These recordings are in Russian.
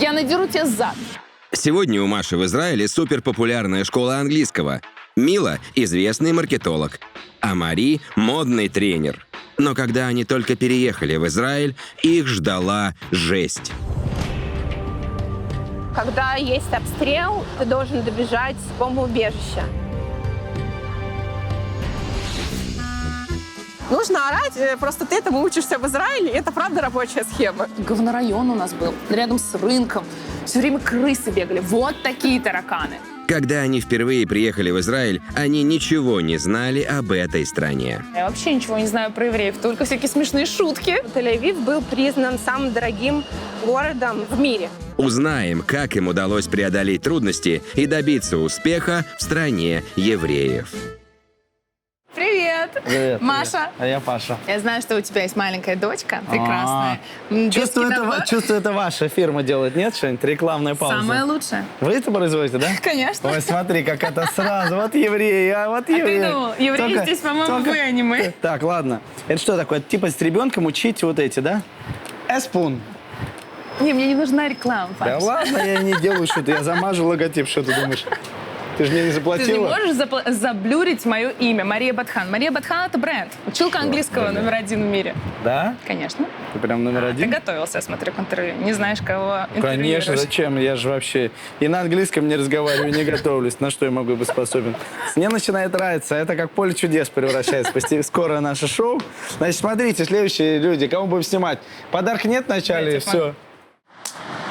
Я надеру тебе зад. Сегодня у Маши в Израиле суперпопулярная школа английского. Мила – известный маркетолог, а Мари – модный тренер. Но когда они только переехали в Израиль, их ждала жесть. Когда есть обстрел, ты должен добежать в бомбоубежище. Нужно орать, просто ты этому учишься в Израиле, и это правда рабочая схема. Говнорайон у нас был, рядом с рынком. Все время крысы бегали. Вот такие тараканы. Когда они впервые приехали в Израиль, они ничего не знали об этой стране. Я вообще ничего не знаю про евреев, только всякие смешные шутки. Тель-Авив был признан самым дорогим городом в мире. Узнаем, как им удалось преодолеть трудности и добиться успеха в стране евреев. Привет! Привет. Маша. А я Паша. Я знаю, что у тебя есть маленькая дочка, прекрасная. Чувствую, это ваша фирма делает, нет, что-нибудь? Рекламная пауза. Самое лучшее. Вы это производите, да? Конечно. Ой, смотри, как это сразу. Вот евреи, вот евреи. Ты думал, евреи здесь, по-моему, вы, а не мы. Так, ладно. Это что такое? Типа с ребенком учить вот эти, да? Эспун. Не, мне не нужна реклама, Да Паша. ладно, я не делаю что-то. Я замажу логотип, что ты думаешь? Ты же мне не Ты заплатила? не можешь заблюрить мое имя, Мария Батхан. Мария Батхан — это бренд. Училка английского номер 1 в мире. Да? Конечно. Ты прям номер Ты один? готовился, я смотрю, к интервью. Не знаешь, кого интервьюируешь. Конечно, зачем? Я же вообще и на английском не разговариваю, не готовлюсь. На что я могу быть способен? Мне начинает нравиться. Это как поле чудес превращается. Скоро наше шоу. Значит, смотрите, следующие люди, кого будем снимать. Подарка нет вначале, и все.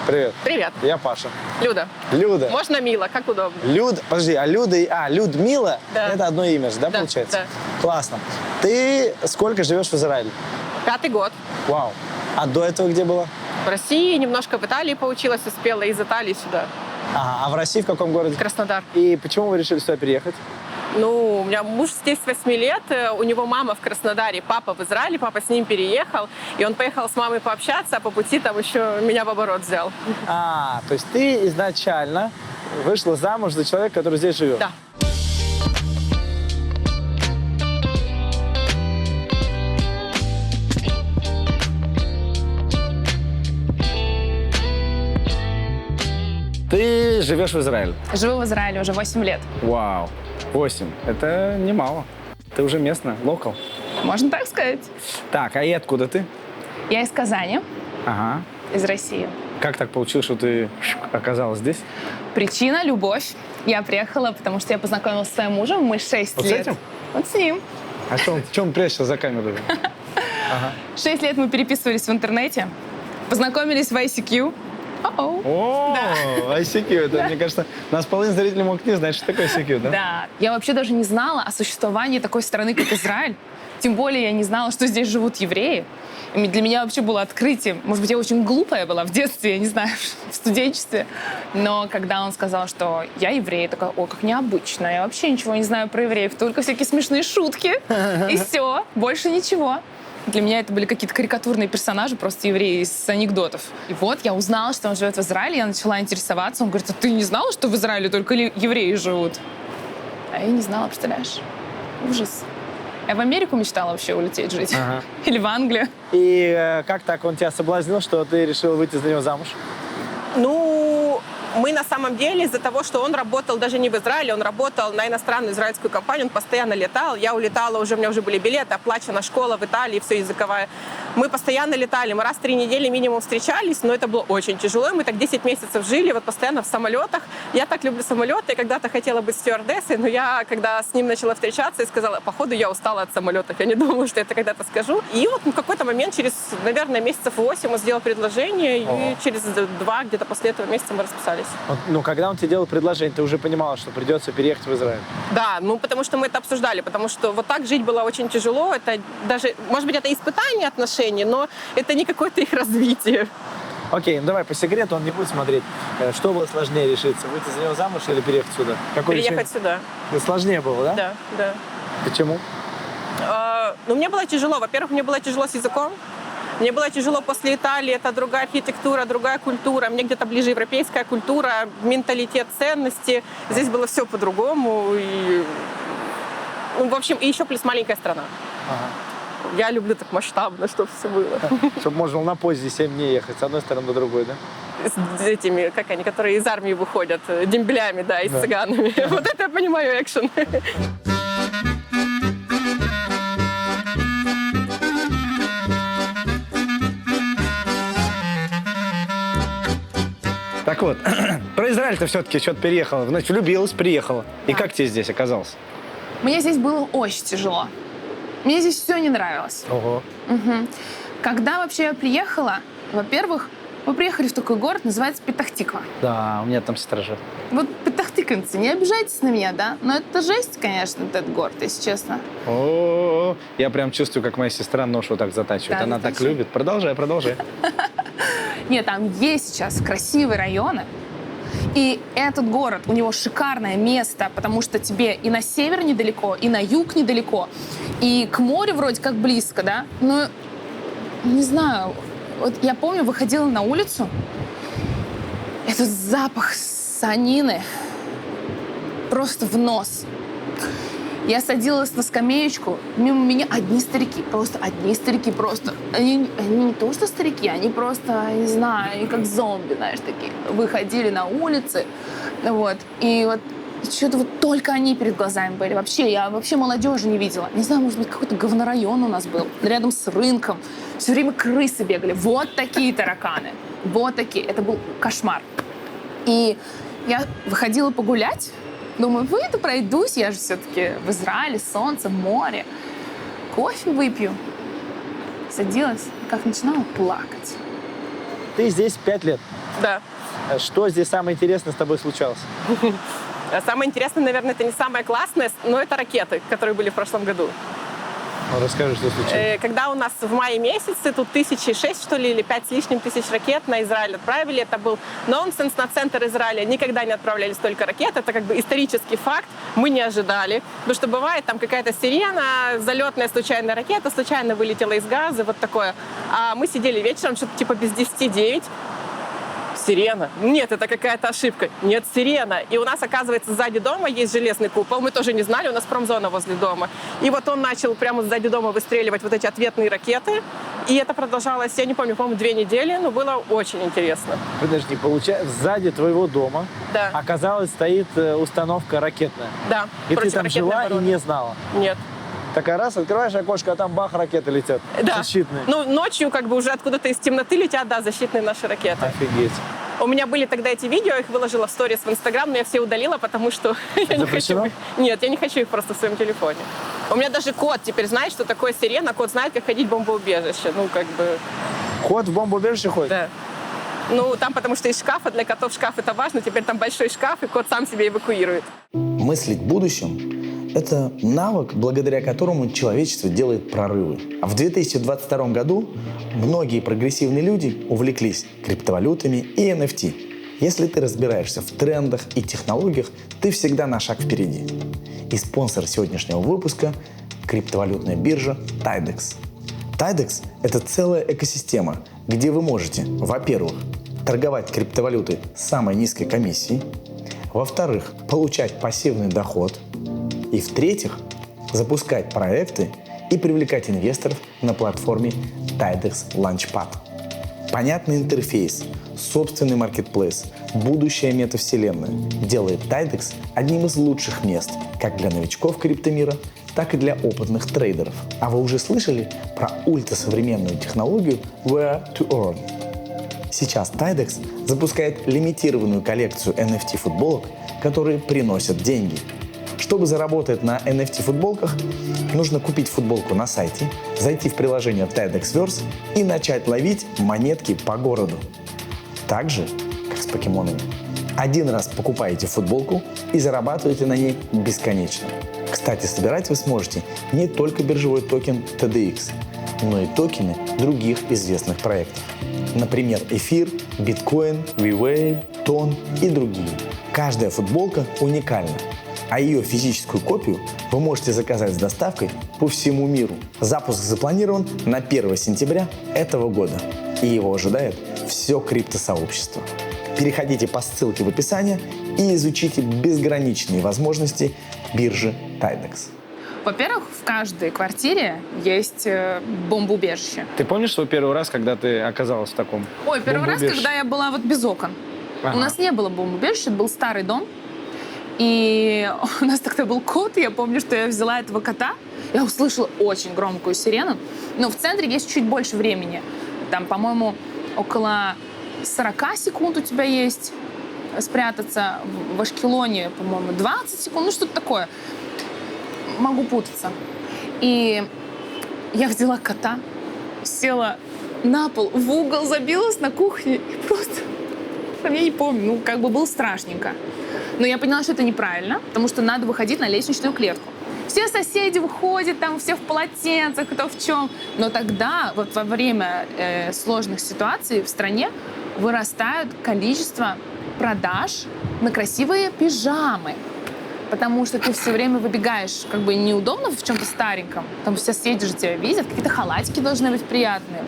Привет. Привет. Я Паша. Люда. Люда. Можно Мила, как удобно. Люда, подожди, а Люда, Людмила, Да. это одно имя же, да, Да, получается? да. Классно. Ты сколько живешь в Израиле? 5-й год. Вау. А до этого где была? В России, немножко в Италии поучилась, успела из Италии сюда. Ага, а в России в каком городе? Краснодар. И почему вы решили сюда переехать? Ну, у меня муж здесь с 8 лет, у него мама в Краснодаре, папа в Израиле, папа с ним переехал, и он поехал с мамой пообщаться, а по пути там еще меня в оборот взял. А, то есть ты изначально вышла замуж за человека, который здесь живет? Да. Ты живешь в Израиле? Живу в Израиле уже 8 лет. Вау. 8. Это немало. Ты уже местная, локал. Можно так сказать. Так, а и откуда ты? Я из Казани, Ага. из России. Как так получилось, что ты оказалась здесь? Причина — любовь. Я приехала, потому что я познакомилась со своим мужем, мы 6 Вот с лет. этим? Вот с ним. А что он прячется за камерой? 6 лет мы переписывались в интернете, познакомились в ICQ. О-оу. О, ICQ. Это, мне кажется, нас половина зрителей могут не знать, что такое ICQ, да? Да. Я вообще даже не знала о существовании такой страны, как Израиль. Тем более я не знала, что здесь живут евреи. И для меня вообще было открытием. Может быть, я очень глупая была в детстве, я не знаю, в студенчестве. Но когда он сказал, что я еврей, я такая: о, как необычно. Я вообще ничего не знаю про евреев, только всякие смешные шутки. И все, больше ничего. Для меня это были какие-то карикатурные персонажи, просто евреи из анекдотов. И вот я узнала, что он живет в Израиле, я начала интересоваться. Он говорит: а ты не знала, что в Израиле только евреи живут? А я не знала, представляешь? Ужас. Я в Америку мечтала вообще улететь жить. Ага. Или в Англию. И как так он тебя соблазнил, что ты решила выйти за него замуж? Ну, мы на самом деле из-за того, что он работал даже не в Израиле, он работал на иностранную израильскую компанию, он постоянно летал. Я улетала, у меня уже были билеты, оплачена школа в Италии, все языковая. Мы постоянно летали, мы раз в 3 недели минимум встречались, но это было очень тяжело. И мы так 10 месяцев жили, вот постоянно в самолетах. Я так люблю самолеты, я когда-то хотела быть стюардессой, но я, когда с ним начала встречаться, и сказала: походу, я устала от самолетов, я не думала, что это когда-то скажу. И вот в какой-то момент, через, наверное, месяцев 8 он сделал предложение, и через 2, где-то после этого месяца мы расписались. Ну, когда он тебе делал предложение, ты уже понимала, что придется переехать в Израиль? Да, ну потому что мы это обсуждали, потому что вот так жить было очень тяжело. Это даже, может быть, это испытание отношений, но это не какое-то их развитие. Окей, ну давай по секрету, он не будет смотреть. Что было сложнее решиться, выйти за него замуж или переехать сюда? Какое Переехать сюда. решение? Сложнее было, да? Да, да. Почему? Ну, мне было тяжело. Во-первых, мне было тяжело с языком. Мне было тяжело после Италии, это другая архитектура, другая культура. Мне где-то ближе европейская культура, менталитет, ценности. Здесь было все по-другому. И... Ну, в общем, и еще плюс маленькая страна. Ага. Я люблю так масштабно, чтобы все было. Чтобы можно было на поезде 7 дней ехать с одной стороны до другой, да? С этими, как они, которые из армии выходят, дембелями, да, и с цыганами. Вот это я понимаю экшен. Так вот, про Израиль-то все-таки что-то переехала. Значит, влюбилась, приехала. И как тебе здесь оказалось? Мне здесь было очень тяжело. Мне здесь все не нравилось. Ого. Когда вообще я приехала, во-первых, мы приехали в такой город, называется Петах-Тиква. Да, у меня там сестра живет. Вот петахтиканцы, не обижайтесь на меня, да? Но это жесть, конечно, этот город, если честно. О, я прям чувствую, как моя сестра нож вот так затачивает. Да, Она так затачивает. любит. Продолжай. Нет, там есть сейчас красивые районы. И этот город, у него шикарное место, потому что тебе и на север недалеко, и на юг недалеко, и к морю вроде как близко, да? Но, не знаю, вот я помню, выходила на улицу, этот запах санины просто в нос. Я садилась на скамеечку, мимо меня одни старики. Они не то что старики, они просто, не знаю, они как зомби, знаешь, такие. Выходили на улицы, вот. И вот что-то вот только они перед глазами были. Я вообще молодежи не видела. Не знаю, может быть, какой-то говнорайон у нас был, рядом с рынком. Все время крысы бегали. Вот такие тараканы. Вот такие. Это был кошмар. И я выходила погулять, думаю, выйду, пройдусь, я же все-таки в Израиле, солнце, море. Кофе выпью. Садилась и как начинала плакать. Ты здесь 5 лет. Да. Что здесь самое интересное с тобой случалось? Самое интересное, наверное, это не самое классное, но это ракеты, которые были в прошлом году. Расскажи, что случилось. Когда у нас в мае месяце тут 1006, что ли, или 5 с лишним тысяч ракет на Израиль отправили. Это был нонсенс. На центр Израиля никогда не отправляли столько ракет. Это как бы исторический факт. Мы не ожидали. Потому что бывает там какая-то сирена, залетная случайная ракета, случайно вылетела из газа, вот такое. А мы сидели вечером, что-то типа без 10-9. Сирена. Нет, это какая-то ошибка. Нет, сирена. И у нас, оказывается, сзади дома есть железный купол. Мы тоже не знали, у нас промзона возле дома. И вот он начал прямо сзади дома выстреливать вот эти ответные ракеты. И это продолжалось, я не помню, по-моему, 2 недели, но было очень интересно. Подожди, получается, сзади твоего дома, Да. оказалось, стоит установка ракетная. Да. И ты там противоракетная жила и оборона. не знала. Нет. Такая раз, открываешь окошко, а там бах, ракеты летят. Да. Защитные. Ну, ночью как бы уже откуда-то из темноты летят, да, защитные наши ракеты. Офигеть. У меня были тогда эти видео, я их выложила в сторис в Инстаграм, но я все удалила, потому что я не хочу. Запрещено? Нет, я не хочу их просто в своем телефоне. У меня даже кот теперь знает, что такое сирена, кот знает, как ходить в бомбоубежище. Ну, как бы, Кот в бомбоубежище ходит? да. Ну, там потому что из шкафа, для котов шкаф это важно, теперь там большой шкаф, и кот сам себя эвакуирует. Мыслить будущим – это навык, благодаря которому человечество делает прорывы. А в 2022 году многие прогрессивные люди увлеклись криптовалютами и NFT. Если ты разбираешься в трендах и технологиях, ты всегда на шаг впереди. И спонсор сегодняшнего выпуска – криптовалютная биржа Tidex. Tidex – это целая экосистема, где вы можете, во-первых, торговать криптовалютой с самой низкой комиссией, во-вторых, получать пассивный доход, и в-третьих, запускать проекты и привлекать инвесторов на платформе Tidex Launchpad. Понятный интерфейс, собственный маркетплейс, будущая метавселенная делает Tidex одним из лучших мест как для новичков криптомира, так и для опытных трейдеров. А вы уже слышали про ультрасовременную технологию Where to Earn? Сейчас Tidex запускает лимитированную коллекцию NFT-футболок, которые приносят деньги. Чтобы заработать на NFT-футболках, нужно купить футболку на сайте, зайти в приложение TidexVerse и начать ловить монетки по городу. Так же, как с покемонами. Один раз покупаете футболку и зарабатываете на ней бесконечно. Кстати, собирать вы сможете не только биржевой токен TDX, но и токены других известных проектов. Например, Эфир, Биткоин, Вивей, Тон и другие. Каждая футболка уникальна, а ее физическую копию вы можете заказать с доставкой по всему миру. Запуск запланирован на 1 сентября этого года, и его ожидает все криптосообщество. Переходите по ссылке в описании и изучите безграничные возможности биржи Tidex. Во-первых, в каждой квартире есть бомбоубежище. Ты помнишь свой первый раз, когда ты оказалась в таком Ой, первый раз, бомбоубежище? когда я была вот без окон. Ага. У нас не было бомбоубежища, это был старый дом. И у нас тогда был кот, и я помню, что я взяла этого кота, я услышала очень громкую сирену. Но в центре есть чуть больше времени. Там, по-моему, около 40 секунд у тебя есть спрятаться. В Ашкелоне, по-моему, 20 секунд, ну что-то такое. Могу путаться. И я взяла кота, села на пол, в угол, забилась на кухне и просто... Я не помню, ну, как бы было страшненько. Но я поняла, что это неправильно, потому что надо выходить на лестничную клетку. Все соседи выходят, там все в полотенцах, кто в чем. Но тогда, вот во время сложных ситуаций в стране, вырастает количество продаж на красивые пижамы. Потому что ты все время выбегаешь, как бы неудобно в чем-то стареньком. Там все соседи же тебя видят, какие-то халатики должны быть приятные.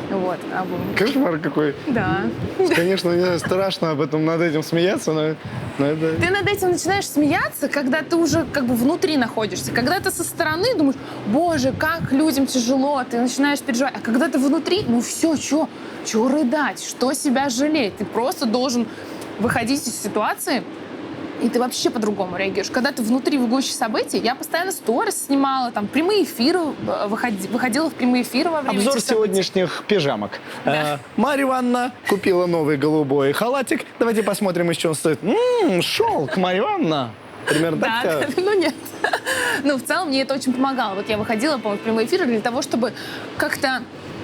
Вот. Кошмар какой. Да. Конечно, мне страшно об этом, над этим смеяться, но это... Ты над этим начинаешь смеяться, когда ты уже как бы внутри находишься. Когда ты со стороны думаешь, боже, как людям тяжело, ты начинаешь переживать. А когда ты внутри, ну все, что рыдать, что себя жалеть? Ты просто должен выходить из ситуации, и ты вообще по-другому реагируешь. Когда ты внутри в гуще событий, я постоянно сторис снимала, там прямые эфиры, выходила в прямые эфиры во время Обзор этих событий. сегодняшних пижамок. Марья Ивановна купила новый голубой халатик. Давайте посмотрим, из чего он стоит. Шелк, Марья Ивановна. Примерно Да, так. ну нет. Ну, в целом мне это очень помогало. Вот я выходила, по-моему, в прямые эфиры для того, чтобы как-то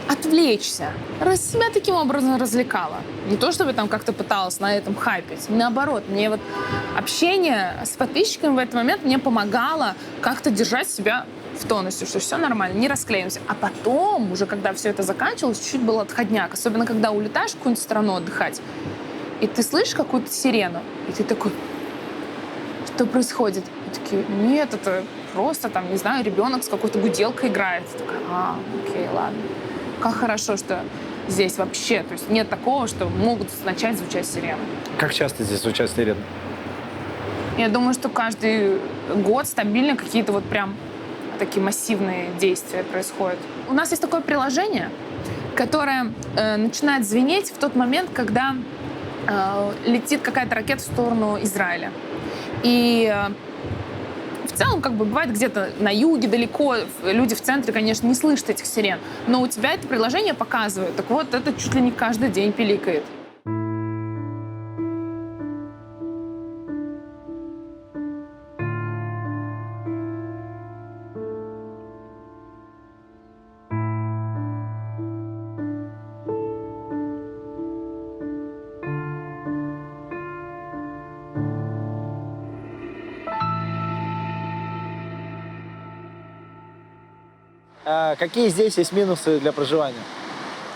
отвлечься. Себя таким образом развлекала. Не то, чтобы там как-то пыталась на этом хайпить. Наоборот, мне вот общение с подписчиками в этот момент мне помогало как-то держать себя в тонусе, что все нормально, не расклеимся. А потом, уже когда все это заканчивалось, чуть-чуть был отходняк. Особенно, когда улетаешь в какую-нибудь страну отдыхать, и ты слышишь какую-то сирену, и ты такой, что происходит? И такие, нет, это просто там, не знаю, ребенок с какой-то гуделкой играет. Я такая, окей, ладно. Как хорошо, что здесь вообще, то есть нет такого, что могут начать звучать сирены. Как часто здесь звучат сирены? Я думаю, что каждый год стабильно какие-то вот прям такие массивные действия происходят. У нас есть такое приложение, которое начинает звенеть в тот момент, когда летит какая-то ракета в сторону Израиля. И в целом, как бы бывает где-то на юге, далеко, люди в центре, конечно, не слышат этих сирен, но у тебя это приложение показывает. Так вот, это чуть ли не каждый день пиликает. Какие здесь есть минусы для проживания?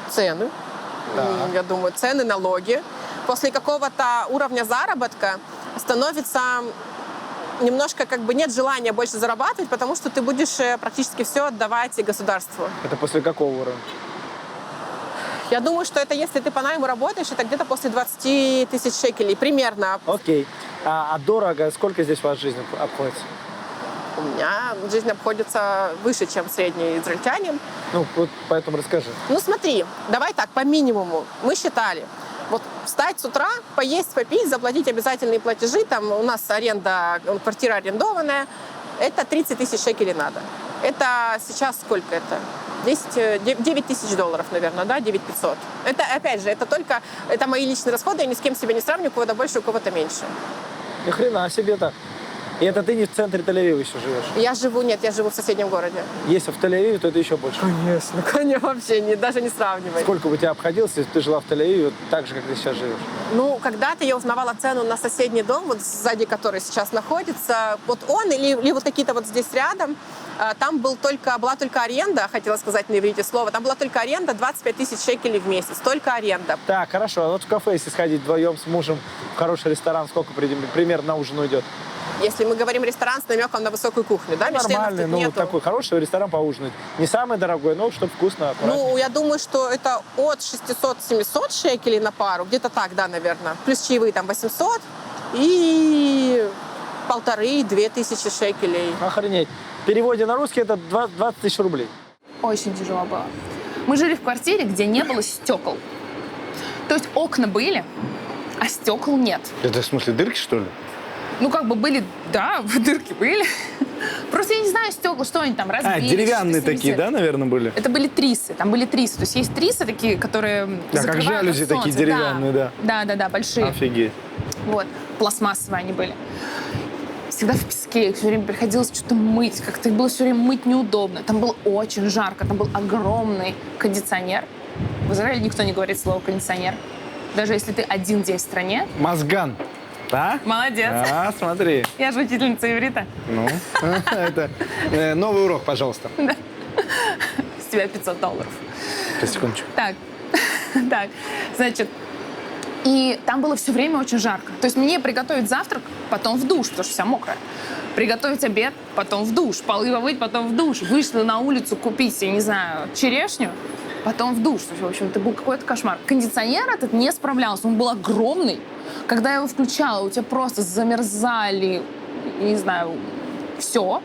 Цены. Я думаю, цены, налоги. После какого-то уровня заработка становится немножко как бы нет желания больше зарабатывать, потому что ты будешь практически все отдавать государству. Это после какого уровня? Я думаю, что это если ты по найму работаешь, это где-то после 20 тысяч шекелей примерно. Окей. А дорого? Сколько здесь у вас жизнь обходится? У меня жизнь обходится выше, чем средний израильтянин. Ну, вот поэтому расскажи. Ну смотри, давай так, по минимуму. Мы считали, вот встать с утра, поесть, попить, заплатить обязательные платежи, там у нас аренда, квартира арендованная, это 30 тысяч шекелей надо. Это сейчас сколько это? 9 тысяч долларов, наверное, да, 9 500. Это, опять же, это мои личные расходы, я ни с кем себя не сравниваю, у кого-то больше, у кого-то меньше. Ни хрена себе так. И это ты не в центре Тель-Авива еще живешь? Я живу в соседнем городе. Если в Тель-Авиве, то это еще больше. Конечно, вообще, даже не сравнивай. Сколько бы тебя обходилось, если ты жила в Тель-Авиве так же, как ты сейчас живешь? Ну, когда-то я узнавала цену на соседний дом, вот сзади который сейчас находится, вот он или вот какие-то вот здесь рядом, там была только аренда, хотела сказать на иврите слово, там была только аренда 25 тысяч шекелей в месяц, только аренда. Так, хорошо. А вот в кафе, если сходить вдвоем с мужем в хороший ресторан, сколько примерно на ужин уйдет? Если мы говорим ресторан с намеком на высокую кухню, да, Нормальный, ну, нету. такой хороший ресторан поужинать. Не самый дорогой, но чтобы вкусно, аккуратно. Ну, я думаю, что это от 600-700 шекелей на пару, где-то так, да, наверное. Плюс чаевые там 800. И 1500-2000 шекелей. Охренеть. В переводе на русский это 20 тысяч рублей. Очень тяжело было. Мы жили в квартире, где не было стекол. То есть окна были, а стекол нет. Это в смысле дырки, что ли? Ну, как бы были, да, дырки были. Просто я не знаю стекла, что они там разбили. Деревянные что-то такие, снесли. да, наверное, были? Это были трисы, там были трисы. То есть есть трисы такие, которые Да, как закрывают жалюзи от солнца. такие деревянные, да. Да, большие. Офигеть. Вот, пластмассовые они были. Всегда в песке, их все время приходилось что-то мыть, как-то их было все время мыть неудобно. Там было очень жарко, там был огромный кондиционер. В Израиле никто не говорит слово кондиционер. Даже если ты один день в стране. Мозган. Да? Молодец. А, смотри. Я же учительница иврита. Ну, это новый урок, пожалуйста. С тебя $500. Секундочку. Так, значит, и там было все время очень жарко. То есть мне приготовить завтрак, потом в душ, потому что вся мокрая. Приготовить обед, потом в душ. Полы помыть, потом в душ. Вышла на улицу купить, я не знаю, черешню, потом в душ. То есть, в общем, это был какой-то кошмар. Кондиционер этот не справлялся, он был огромный. Когда я его включала, у тебя просто замерзали, не знаю, все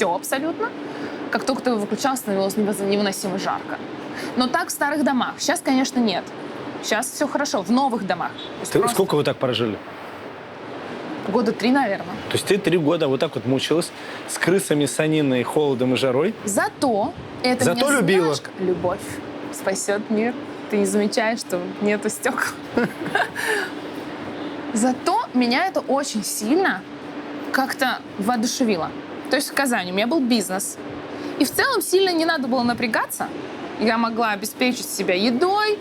абсолютно. Как только ты его выключал, становилось невыносимо жарко. Но так в старых домах. Сейчас, конечно, нет. Сейчас все хорошо, в новых домах. Сколько вы так прожили? 3 года, наверное. То есть ты 3 года вот так вот мучилась с крысами, саниной, холодом и жарой? Зато это Зато меня, любила. знаешь, любовь спасет мир. Ты не замечаешь, что нету стекол. Зато меня это очень сильно как-то воодушевило. То есть в Казани у меня был бизнес. И в целом сильно не надо было напрягаться. Я могла обеспечить себя едой,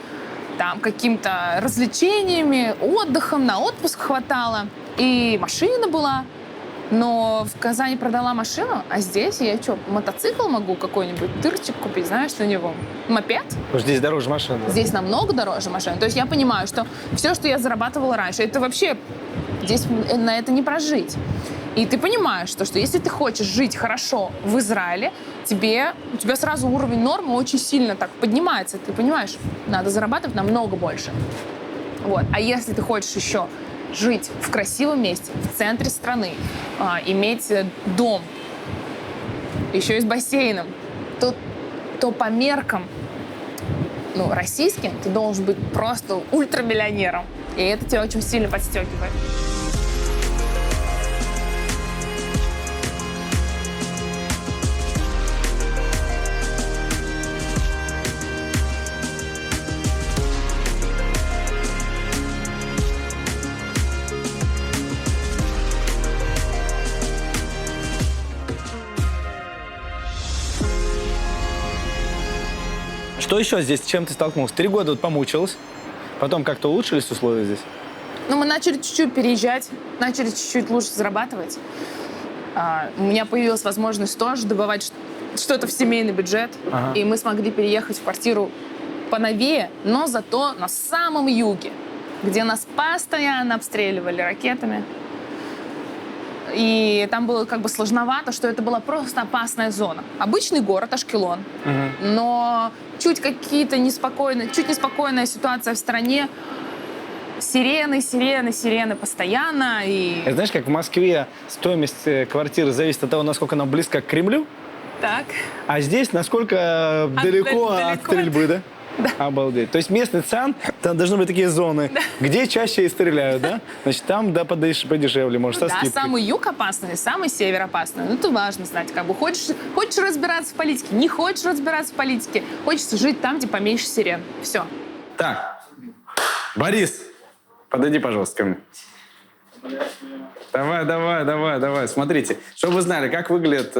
там, какими-то развлечениями, отдыхом, на отпуск хватало. И машина была. Но в Казани продала машину, а здесь я что, мотоцикл могу какой-нибудь, тырчик купить, знаешь, на него? Мопед? Потому что здесь дороже машины. Здесь намного дороже машина. То есть я понимаю, что все, что я зарабатывала раньше, это вообще здесь на это не прожить. И ты понимаешь, что если ты хочешь жить хорошо в Израиле, у тебя сразу уровень нормы очень сильно так поднимается. Ты понимаешь, надо зарабатывать намного больше. Вот. А если ты хочешь еще жить в красивом месте, в центре страны, иметь дом, еще и с бассейном, то по меркам российским ты должен быть просто ультрамиллионером. И это тебя очень сильно подстегивает. Что еще здесь, с чем ты столкнулся? 3 года вот помучилась, потом как-то улучшились условия здесь? Мы начали чуть-чуть переезжать, начали чуть-чуть лучше зарабатывать. У меня появилась возможность тоже добывать что-то в семейный бюджет. Ага. И мы смогли переехать в квартиру поновее, но зато на самом юге, где нас постоянно обстреливали ракетами. И там было как бы сложновато, что это была просто опасная зона. Обычный город Ашкелон, но чуть неспокойная ситуация в стране. Сирены постоянно. И... Это знаешь, как в Москве стоимость квартиры зависит от того, насколько она близко к Кремлю, Так. а здесь насколько далеко от далеко. стрельбы, да? Да. Обалдеть. То есть местный ЦАН, там должны быть такие зоны, где чаще и стреляют, да? Значит, там, да, подешевле, может, со Да, скидкой. самый юг опасный, самый север опасный. Это важно знать. Как бы хочешь разбираться в политике, не хочешь разбираться в политике, хочется жить там, где поменьше сирен. Все. Так, Борис, подойди, пожалуйста, ко мне. Давай. Смотрите, чтобы вы знали, как выглядят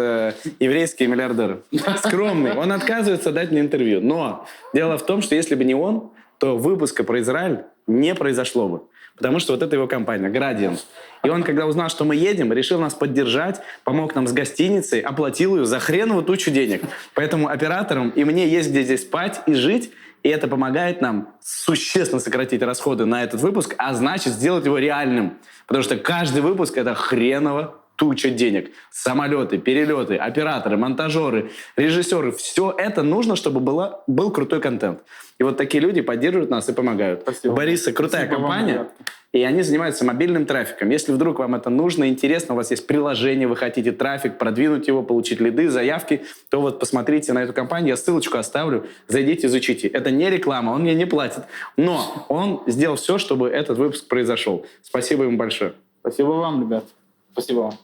еврейские миллиардеры. Скромный. Он отказывается дать мне интервью. Но дело в том, что если бы не он, то выпуска про Израиль не произошло бы. Потому что вот это его компания, Gradient. И он, когда узнал, что мы едем, решил нас поддержать, помог нам с гостиницей, оплатил ее за хреновую тучу денег. Поэтому операторам и мне есть где здесь спать и жить. И это помогает нам существенно сократить расходы на этот выпуск, а значит сделать его реальным. Потому что каждый выпуск — это хреново туча денег. Самолеты, перелеты, операторы, монтажеры, режиссеры. Все это нужно, чтобы был крутой контент. И вот такие люди поддерживают нас и помогают. Спасибо. У Бориса крутая Спасибо вам, компания. ребят. и они занимаются мобильным трафиком. Если вдруг вам это нужно, интересно, у вас есть приложение, вы хотите трафик, продвинуть его, получить лиды, заявки, то вот посмотрите на эту компанию, я ссылочку оставлю, зайдите, изучите. Это не реклама, он мне не платит, но он сделал все, чтобы этот выпуск произошел. Спасибо ему большое. Спасибо вам, ребят. Спасибо вам.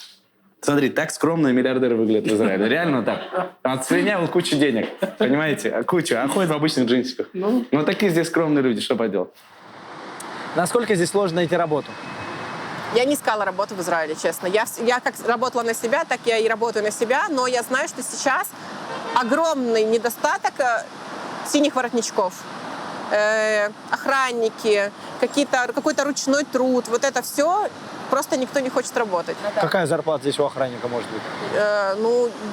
Смотри, так скромно миллиардеры выглядят в Израиле. Реально так. Отслюнявил кучу денег. Понимаете? Кучу. А ходит в обычных джинсиках. Ну, такие здесь скромные люди. Что поделать? Насколько здесь сложно найти работу? Я не искала работу в Израиле, честно. Я как работала на себя, так я и работаю на себя, но я знаю, что сейчас огромный недостаток синих воротничков. Охранники, какой-то ручной труд. Вот это все просто никто не хочет работать. Какая зарплата здесь у охранника может быть?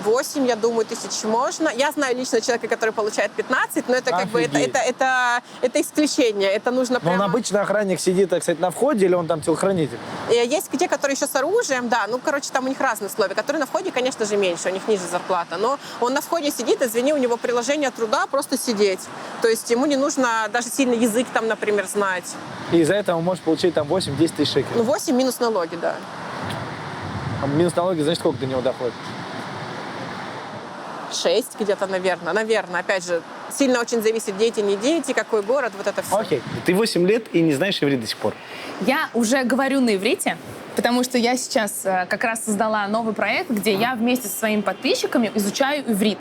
8, я думаю, тысяч можно. Я знаю лично человека, который получает 15, но это как бы это исключение. Это нужно Но он прямо... обычно охранник сидит, так сказать, на входе, или он там телохранитель? Есть те, которые еще с оружием, да, там у них разные условия. Которые на входе, конечно же, меньше, у них ниже зарплата. Но он на входе сидит, извини, у него приложение труда просто сидеть. То есть ему не нужно даже сильно язык там, например, знать. И из-за этого он может получить там 8-10 тысяч шекелей. 8 минус налоги, да. А минус налоги, значит, сколько до него доходит? 6 где-то, наверное. Опять же, сильно очень зависит, дети, не дети, какой город, вот это все. Окей. Ты 8 лет и не знаешь иврит до сих пор. Я уже говорю на иврите, потому что я сейчас как раз создала новый проект, где я вместе со своими подписчиками изучаю иврит.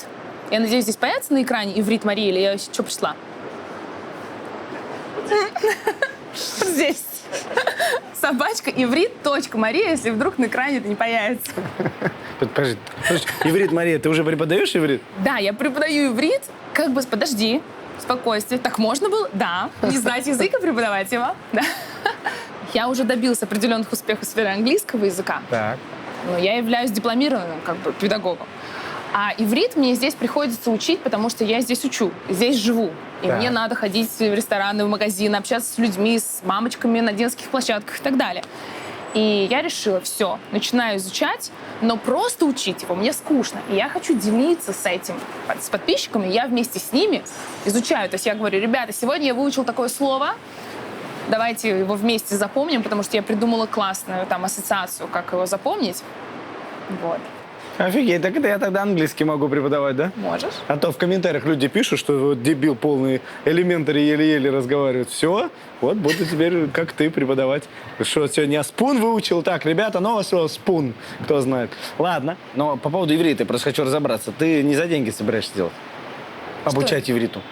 Я надеюсь, здесь появится на экране иврит Марии, или я что пришла? Здесь. Собачка иврит.мария, если вдруг на экране это не появится. Подожди. Иврит, Мария, ты уже преподаешь иврит? Да, я преподаю иврит. Подожди, спокойствие. Так можно было? Да. Не знать язык и преподавать его. Да. Я уже добился определенных успехов в сфере английского языка. Так. Но я являюсь дипломированным педагогом. А иврит мне здесь приходится учить, потому что я здесь учу, здесь живу. И мне надо ходить в рестораны, в магазины, общаться с людьми, с мамочками на детских площадках и так далее. И я решила, все, начинаю изучать, но просто учить его мне скучно. И я хочу делиться с этим, с подписчиками, я вместе с ними изучаю. То есть я говорю, ребята, сегодня я выучил такое слово, давайте его вместе запомним, потому что я придумала классную ассоциацию, как его запомнить. Вот. Офигеть, так это я тогда английский могу преподавать, да? Можешь. А то в комментариях люди пишут, что вот дебил полный, элементари еле-еле разговаривают. Все, вот буду теперь, как ты, преподавать. Что, сегодня спун выучил? Так, ребята, новое слово спун, кто знает. Ладно, но по поводу иврита я просто хочу разобраться. Ты не за деньги собираешься делать? Обучать ивриту?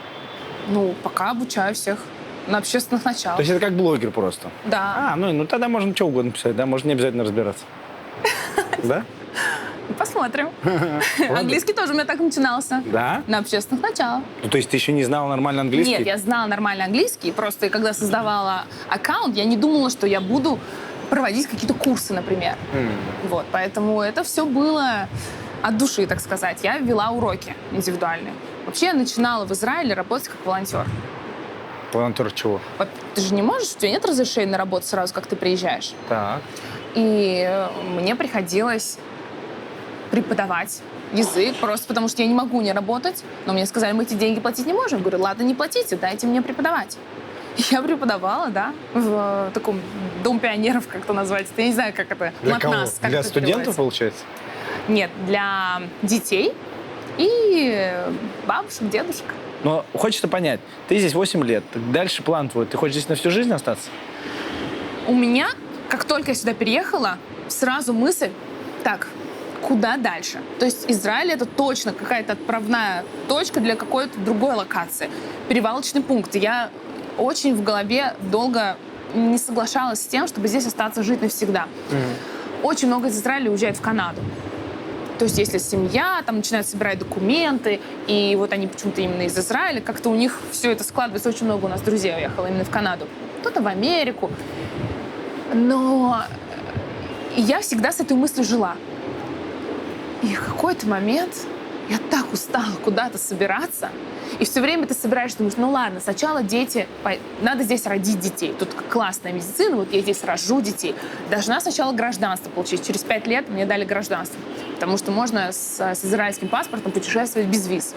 Пока обучаю всех на общественных началах. То есть это как блогер просто? Да. Ну тогда можно что угодно писать, да? Можно не обязательно разбираться. Да? Посмотрим. Английский тоже у меня так начинался. Да? На общественных началах. Ну, то есть ты еще не знала нормально английский? Нет, я знала нормально английский. Просто когда создавала аккаунт, я не думала, что я буду проводить какие-то курсы, например. Вот, поэтому это все было от души, так сказать. Я вела уроки индивидуальные. Вообще я начинала в Израиле работать как волонтер. Волонтер чего? Ты же не можешь, у тебя нет разрешения на работу сразу, как ты приезжаешь. Так. И мне приходилось преподавать язык, просто потому что я не могу не работать. Но мне сказали, мы эти деньги платить не можем. Я говорю, ладно, не платите, дайте мне преподавать. Я преподавала, да, в таком дом пионеров, как это называется. Я не знаю, как это. Для Матнас, кого? как Для это студентов, переводится. получается? Нет, для детей и бабушек, дедушек. Но хочется понять, ты здесь 8 лет, дальше план твой, ты хочешь здесь на всю жизнь остаться? У меня, как только я сюда переехала, сразу мысль, так, куда дальше? То есть Израиль — это точно какая-то отправная точка для какой-то другой локации. Перевалочный пункт. Я очень в голове долго не соглашалась с тем, чтобы здесь остаться жить навсегда. Очень много из Израиля уезжает в Канаду. То есть если семья, там начинают собирать документы, и вот они почему-то именно из Израиля, как-то у них все это складывается. Очень много у нас друзей уехало именно в Канаду. Кто-то в Америку. Но я всегда с этой мыслью жила. И в какой-то момент я так устала куда-то собираться. И все время ты собираешься, думаешь, ну ладно, сначала дети, надо здесь родить детей. Тут классная медицина, вот я здесь рожу детей. Должна сначала гражданство получить. Через 5 лет мне дали гражданство. Потому что можно с израильским паспортом путешествовать без виз.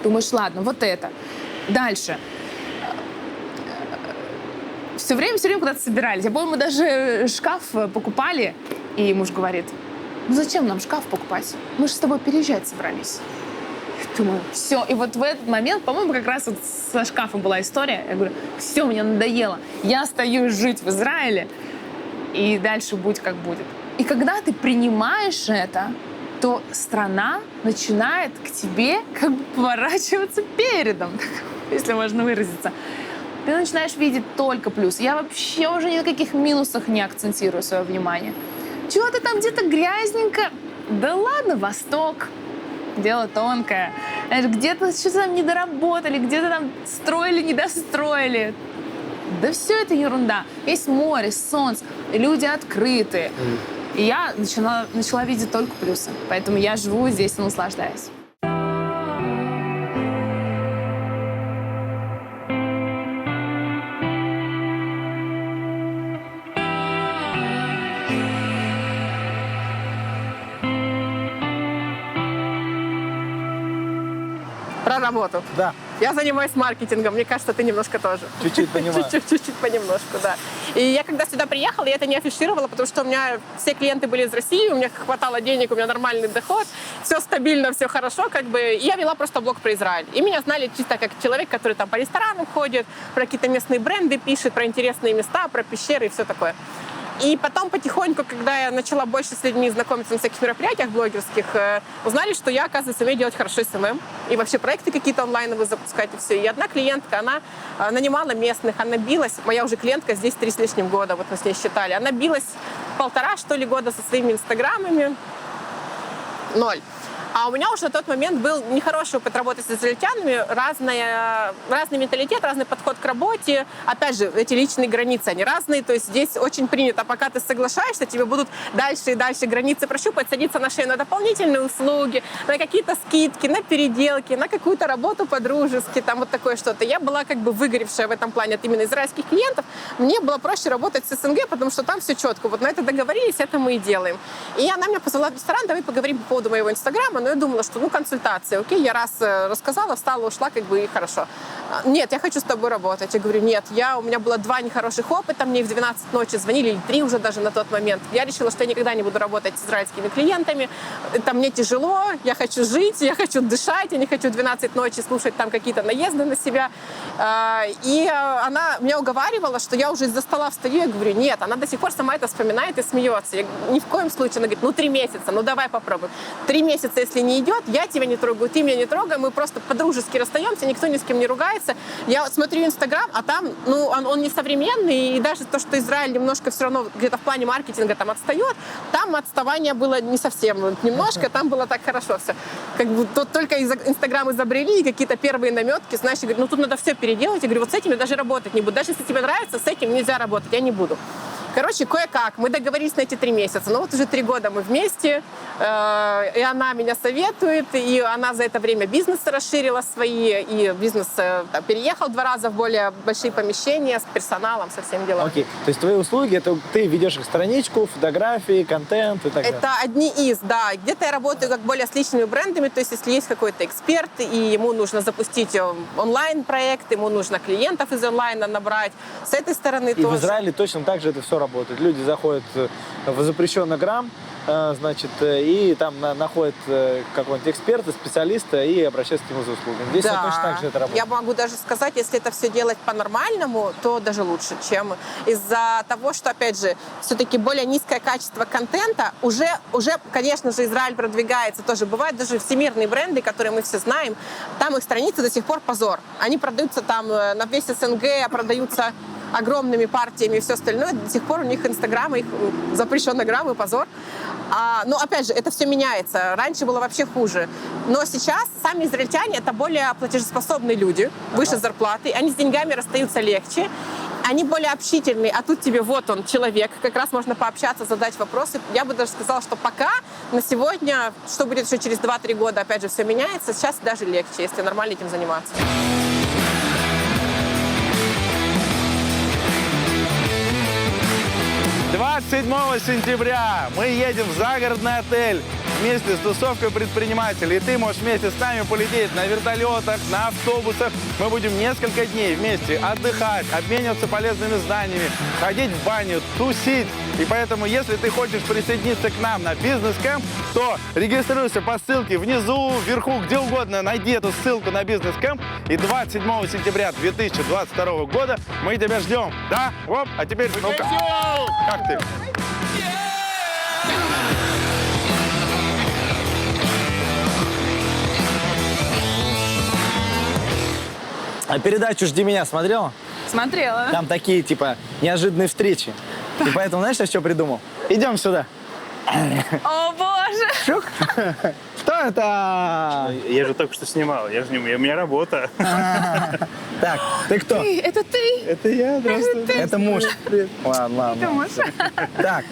Думаешь, ладно, вот это. Дальше. все время куда-то собирались. Я помню, мы даже шкаф покупали, и муж говорит: ну зачем нам шкаф покупать? Мы же с тобой переезжать собрались. Думаю, все. И вот в этот момент, по-моему, как раз вот со шкафом была история. Я говорю, все, мне надоело. Я остаюсь жить в Израиле, и дальше будь как будет. И когда ты принимаешь это, то страна начинает к тебе как бы поворачиваться передом, если можно выразиться. Ты начинаешь видеть только плюсы. Я вообще уже ни на каких минусах не акцентирую свое внимание. Чего-то там где-то грязненько. Да ладно, Восток. Дело тонкое. Где-то что-то там недоработали, где-то там строили, недостроили. Да все это ерунда. Есть море, солнце, люди открытые. И я начала видеть только плюсы. Поэтому я живу здесь и наслаждаюсь. Про работу. Да, Я занимаюсь маркетингом, мне кажется, ты немножко тоже. чуть-чуть понимаю. Чуть-чуть понемножку, да. И я когда сюда приехала, я это не афишировала, потому что у меня все клиенты были из России, у меня хватало денег, у меня нормальный доход, все стабильно, все хорошо, как бы. И я вела просто блог про Израиль. И меня знали чисто как человек, который там по ресторанам ходит, про какие-то местные бренды пишет, про интересные места, про пещеры и все такое. И потом потихоньку, когда я начала больше с людьми знакомиться на всяких мероприятиях блогерских, узнали, что я, оказывается, умею делать хорошо СММ. И вообще проекты какие-то онлайновые запускать и все. И одна клиентка, она нанимала местных, она билась, моя уже клиентка здесь 3 с лишним года, вот мы с ней считали. Она билась 1,5, что ли, года со своими инстаграмами. 0. А у меня уже на тот момент был нехороший опыт работы с израильтянами, разный менталитет, разный подход к работе. Опять же, эти личные границы, они разные, то есть здесь очень принято, пока ты соглашаешься, тебе будут дальше и дальше границы прощупать, садиться на шею на дополнительные услуги, на какие-то скидки, на переделки, на какую-то работу по-дружески, там вот такое что-то. Я была как бы выгоревшая в этом плане от именно израильских клиентов. Мне было проще работать с СНГ, потому что там все четко. Вот на это договорились, это мы и делаем. И она меня позвала в ресторан, давай поговорим по поводу моего инстаграма. Но я думала, что консультация, окей, я раз рассказала, встала, ушла, как бы и хорошо. Нет, я хочу с тобой работать. Я говорю, нет, у меня было 2 нехороших опыта, мне в 12 ночи звонили, или 3 уже даже на тот момент. Я решила, что я никогда не буду работать с израильскими клиентами. Это мне тяжело, я хочу жить, я хочу дышать, я не хочу в 12 ночи слушать там какие-то наезды на себя. И она меня уговаривала, что я уже из-за стола встаю, я говорю, нет, она до сих пор сама это вспоминает и смеется. Я, ни в коем случае, она говорит, 3 месяца, давай попробуем. 3 месяца, если не идет, я тебя не трогаю, ты меня не трогай, мы просто по-дружески расстаемся, никто ни с кем не ругается. Я смотрю Инстаграм, а там, он не современный, и даже то, что Израиль немножко все равно где-то в плане маркетинга там отстает, там отставание было не совсем немножко, там было так хорошо все. Как бы только Инстаграм изобрели, и какие-то первые наметки, знаешь, я говорю, тут надо все переделать. Я говорю, вот с этим я даже работать не буду. Даже если тебе нравится, с этим нельзя работать, я не буду. Короче, кое-как. Мы договорились на эти 3 месяца. Вот уже 3 года мы вместе, и она меня советует, и она за это время бизнес расширила свои, и бизнес переехал 2 раза в более большие помещения с персоналом, со всеми делами. Окей. То есть твои услуги, это ты ведешь их страничку, фотографии, контент и так далее? Это одни из, да. Где-то я работаю как более с личными брендами, то есть если есть какой-то эксперт, и ему нужно запустить онлайн-проект, ему нужно клиентов из онлайна набрать, с этой стороны и тоже. в Израиле точно так же это все работает. Люди заходят в запрещенный грамм, значит, и там находят какого-нибудь эксперта, специалиста и обращаются к нему за услугами. Здесь Да. точно так же это работает. Я могу даже сказать, если это все делать по-нормальному, то даже лучше, чем из-за того, что, опять же, все-таки более низкое качество контента. Уже, конечно же, Израиль продвигается, тоже бывают даже всемирные бренды, которые мы все знаем, там их страницы до сих пор позор. Они продаются там на весь СНГ, продаются огромными партиями и все остальное. До сих пор у них Инстаграм, их запрещенный грамм и позор. Но, опять же, это все меняется. Раньше было вообще хуже. Но сейчас сами израильтяне — это более платежеспособные люди, выше зарплаты. Они с деньгами расстаются легче. Они более общительные, а тут тебе вот он, человек. Как раз можно пообщаться, задать вопросы. Я бы даже сказала, что пока на сегодня, что будет еще через 2-3 года, опять же, все меняется, сейчас даже легче, если нормально этим заниматься. 27 сентября мы едем в загородный отель вместе с тусовкой предпринимателей. И ты можешь вместе с нами полететь на вертолетах, на автобусах. Мы будем несколько дней вместе отдыхать, обмениваться полезными знаниями, ходить в баню, тусить. И поэтому, если ты хочешь присоединиться к нам на бизнес-кэмп, то регистрируйся по ссылке внизу, вверху, где угодно. Найди эту ссылку на бизнес-кэмп. И 27 сентября 2022 года мы тебя ждем. Да? Оп, а теперь ну-ка. Как ты? А передачу «Жди меня» смотрела? Смотрела. Там такие, типа, неожиданные встречи. И поэтому, знаешь, я что придумал? Идем сюда. О, боже! Чук. Кто это? Я же только что снимал, я же не... у меня работа. Так, ты кто? Это ты? Это я, здравствуй. Это муж. Ладно, ладно. Это муж. Так,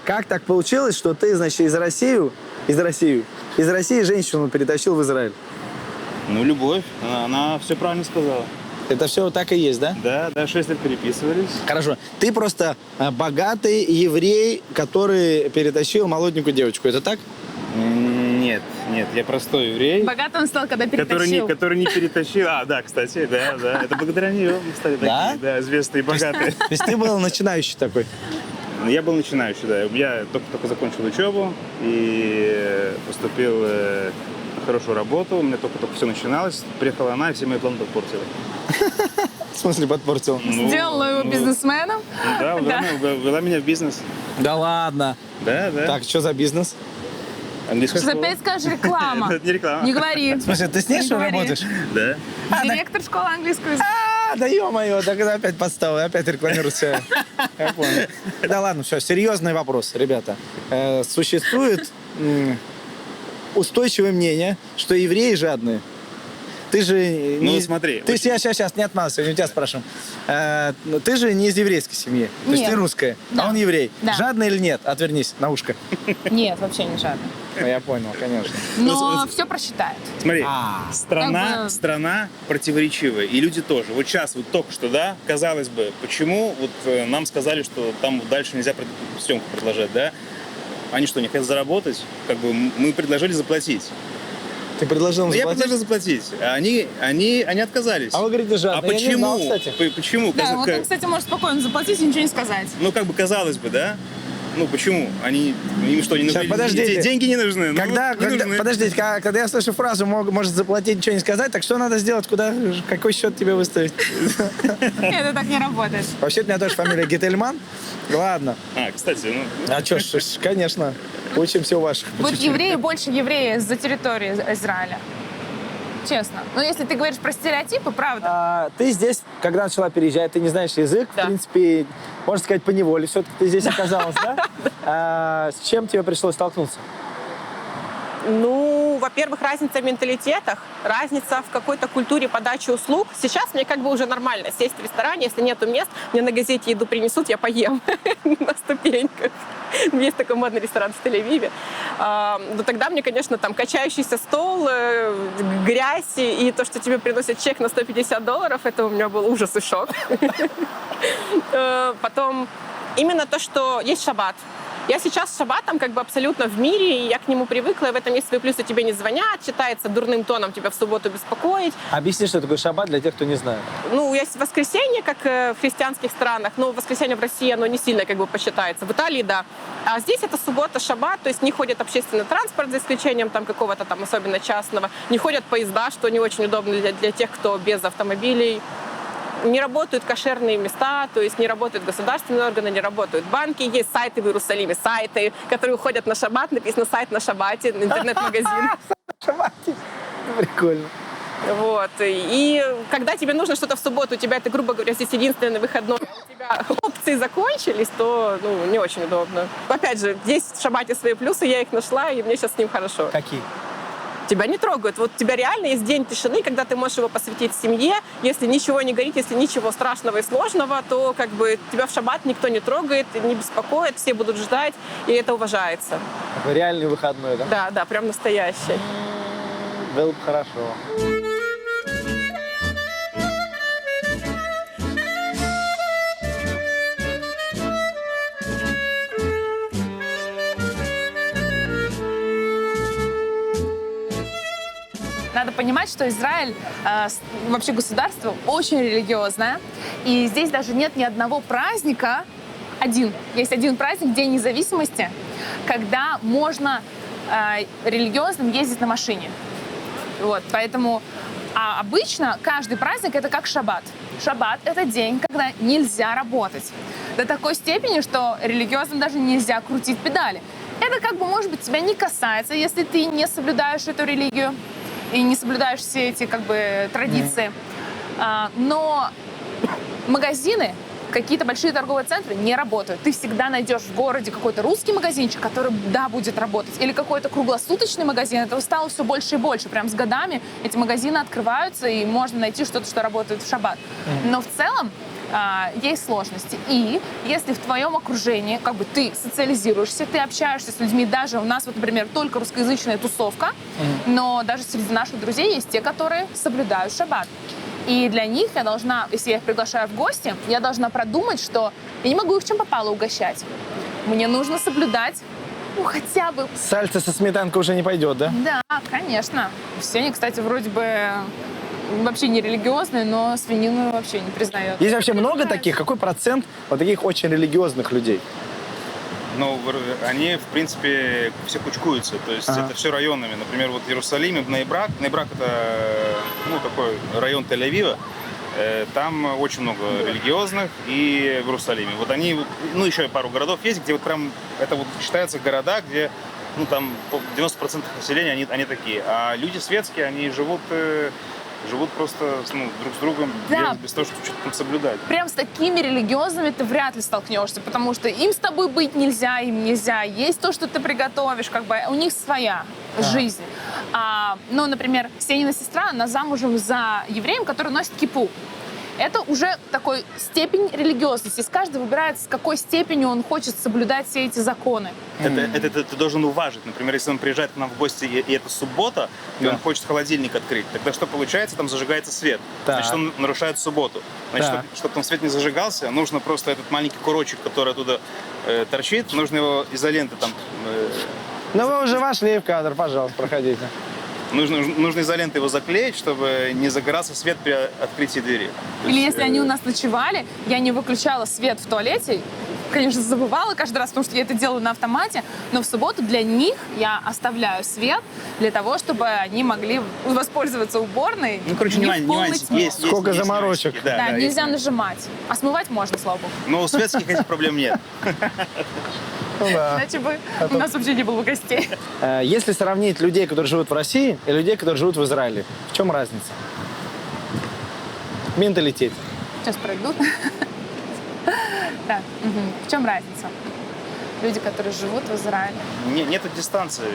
как так получилось, что ты, значит, из России женщину перетащил в Израиль? Ну, любовь, она все правильно сказала. Это все так и есть, да? Да, 6 лет переписывались. Хорошо. Ты просто богатый еврей, который перетащил молоденькую девочку. Это так? Нет, я простой еврей. Богатым он стал, когда перетащил. Который не перетащил. А, да, кстати, да. Это благодаря нее мы стали такие, да, известные и богатые. То есть ты был начинающий такой? Я был начинающий, да. Я только закончил учебу и поступил на хорошую работу. У меня только все начиналось. Приехала она, и все мои планы подпортила. В смысле подпортил? Сделала его бизнесменом. Да, ввела меня в бизнес. Да ладно. Да. Так, что за бизнес? Английская Что школа. опять скажешь реклама. Это не реклама. Не говори. В смысле, ты с ней Не что говори. работаешь? Да. Директор школы английского языка. Да ё-моё, так это опять подстава, опять рекламируют себя. Я понял. Да ладно, все, серьезный вопрос, ребята. Существует устойчивое мнение, что евреи жадные. Ты же... Ну, смотри. Ты сейчас, не отмазывайся, у тебя спрашиваем. Ты же не из еврейской семьи. То есть Нет. ты русская, Да. а он еврей. Да. Жадный или нет? Отвернись на ушко. Нет, вообще не жадно. Ну, я понял, конечно. Но все просчитает. Смотри, Как бы- страна противоречивая, и люди тоже. Вот сейчас, вот только что, да, казалось бы, почему вот нам сказали, что там дальше нельзя съемку продолжать, да? Они что, не хотят заработать? Как бы мы предложили заплатить. Ты предложил им Ну, я заплатить? предложил заплатить, а они отказались. А вы говорите жадный. А Я не знал, почему? кстати. Почему? Да, вот он, кстати, может спокойно заплатить и ничего не сказать. Ну, как бы казалось бы, да? Ну, почему? Им что, не Сейчас, нужны? подождите. Деньги не нужны? Ну, Когда, вот не нужны. подождите, когда я слышу фразу «может заплатить, ничего не сказать», так что надо сделать? Какой счет тебе выставить? Это так не работает. Вообще-то у меня тоже фамилия Гительман. Ладно. А, кстати, ну... А что ж, конечно, учимся у ваших. Вот евреи больше евреи за территории Израиля. Честно. Но если ты говоришь про стереотипы, правда. Ты здесь, когда начала переезжать, ты не знаешь язык, Да. в принципе, можно сказать, по неволе все-таки ты здесь оказалась, да? С чем тебе пришлось столкнуться? Ну, во-первых, разница в менталитетах, разница в какой-то культуре подачи услуг. Сейчас мне как бы уже нормально сесть в ресторане, если нету мест, мне на газете еду принесут, я поем на ступеньках. Есть такой модный ресторан в Тель-Авиве. Но тогда мне, конечно, там качающийся стол, грязь и то, что тебе приносят чек на $150, это у меня был ужас и шок. Потом именно то, что есть шаббат. Я сейчас с шаббатом как бы абсолютно в мире, и я к нему привыкла, и в этом есть свои плюсы. Тебе не звонят, считается дурным тоном тебя в субботу беспокоить. Объясни, что такое шаббат для тех, кто не знает. Ну, есть воскресенье, как в христианских странах, но воскресенье в России, оно не сильно как бы посчитается. В Италии, да. А здесь это суббота, шаббат, то есть не ходит общественный транспорт, за исключением там какого-то там особенно частного. Не ходят поезда, что не очень удобно для тех, кто без автомобилей. Не работают кошерные места, то есть не работают государственные органы, не работают банки. Есть сайты в Иерусалиме, сайты, которые уходят на шаббат, написано «сайт на шаббате», интернет-магазин. Прикольно. Вот. И когда тебе нужно что-то в субботу, у тебя это, грубо говоря, здесь единственный выходной, а у тебя опции закончились, то не очень удобно. Опять же, есть в шаббате свои плюсы, я их нашла, и мне сейчас с ним хорошо. Какие? Тебя не трогают. Вот у тебя реально есть день тишины, когда ты можешь его посвятить семье. Если ничего не горит, если ничего страшного и сложного, то как бы тебя в шаббат никто не трогает, не беспокоит, все будут ждать, и это уважается. Такой реальный выходной, да? Да, прям настоящий. Было бы хорошо. надо понимать, что Израиль, вообще государство, очень религиозное. И здесь даже нет ни одного праздника. Есть один праздник, День независимости, когда можно религиозным ездить на машине. Вот, поэтому обычно каждый праздник — это как шаббат. Шаббат — это день, когда нельзя работать. До такой степени, что религиозным даже нельзя крутить педали. Это как бы, может быть, тебя не касается, если ты не соблюдаешь эту религию и не соблюдаешь все эти как бы традиции. Но магазины, какие-то большие торговые центры не работают. Ты всегда найдешь в городе какой-то русский магазинчик, который, да, будет работать. Или какой-то круглосуточный магазин. Этого стало все больше и больше. Прям с годами эти магазины открываются, и можно найти что-то, что работает в шаббат. Но в целом есть сложности. И если в твоем окружении как бы ты социализируешься, ты общаешься с людьми, даже у нас, вот, например, только русскоязычная тусовка, но даже среди наших друзей есть те, которые соблюдают шаббат. И для них я должна, если я их приглашаю в гости, я должна продумать, что я не могу их чем попало угощать. Мне нужно соблюдать, хотя бы... Сальце со сметанкой уже не пойдет, да? Да, конечно. Все они, кстати, вроде бы вообще не религиозные, но свинину вообще не признают. Есть вообще много таких? Какой процент вот таких очень религиозных людей? Ну, они, в принципе, все кучкуются. То есть это все районами. Например, вот в Иерусалиме, Бней-Брак. Бней-Брак — это, такой район Тель-Авива. Там очень много религиозных, и в Иерусалиме. Вот они, еще пару городов есть, где вот прям, это вот считаются города, где, там 90% населения, они такие. А люди светские, они живут просто друг с другом, да, без того, чтобы что-то там соблюдать. Прям с такими религиозными ты вряд ли столкнешься, потому что им с тобой быть нельзя, им нельзя. Есть то, что ты приготовишь, как бы у них своя жизнь. Например, Сенина сестра, она замужем за евреем, который носит кипу. Это уже такой степень религиозности. С каждый выбирает, с какой степенью он хочет соблюдать все эти законы. Это ты должен уважить. Например, если он приезжает к нам в гости, и это суббота, и он хочет холодильник открыть, тогда что получается? Там зажигается свет. Так. Значит, он нарушает субботу. Значит, чтобы там свет не зажигался, нужно просто этот маленький курочек, который оттуда торчит, нужно его изолентой там... Вы уже вошли в кадр, пожалуйста, проходите. Нужно изолентой его заклеить, чтобы не загорался свет при открытии двери. Или если они у нас ночевали, я не выключала свет в туалете, конечно, забывала каждый раз, потому что я это делаю на автомате, но в субботу для них я оставляю свет для того, чтобы они могли воспользоваться уборной. Нюансик есть. Сколько заморочек. Да, нельзя нажимать. А смывать можно, слава богу. Но у светских этих проблем нет. Иначе бы у нас вообще не было бы гостей. Если сравнить людей, которые живут в России, и людей, которые живут в Израиле, в чем разница? В менталитете. Сейчас пройду. Так, в чем разница? Люди, которые живут в Израиле. Нету дистанции.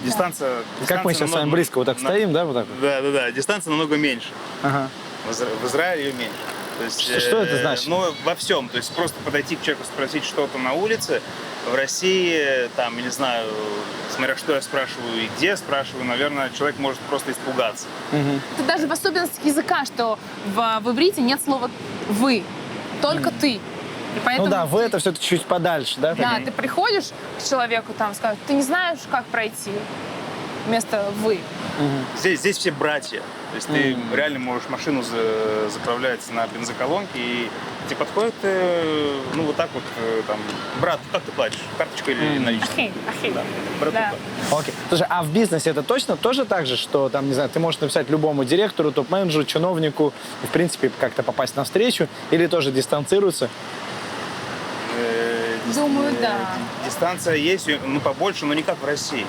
Дистанция... Как мы сейчас с вами близко вот так стоим, да? Вот так? Да. Дистанция намного меньше. Ага. В Израиле ее меньше. То есть, что это значит? Во всем. То есть просто подойти к человеку, спросить что-то на улице. В России, там, я не знаю, смотря что я спрашиваю и где спрашиваю, наверное, человек может просто испугаться. Это даже в особенностях языка, что в иврите нет слова «вы», только «ты». И поэтому вы это все-таки чуть подальше, да? Да, ты приходишь к человеку, там, скажешь, ты не знаешь, как пройти, вместо «вы». Здесь все братья. То есть ты реально можешь машину заправлять на бензоколонке, и тебе подходят, вот так вот, там, брат, как ты платишь? Карточкой или наличной? Ахей. Да, брат, Да. Окей. Слушай, а в бизнесе это точно тоже так же, что там, не знаю, ты можешь написать любому директору, топ-менеджеру, чиновнику, и, в принципе, как-то попасть на встречу, или тоже дистанцируются? Думаю, да. Дистанция есть, побольше, но не как в России.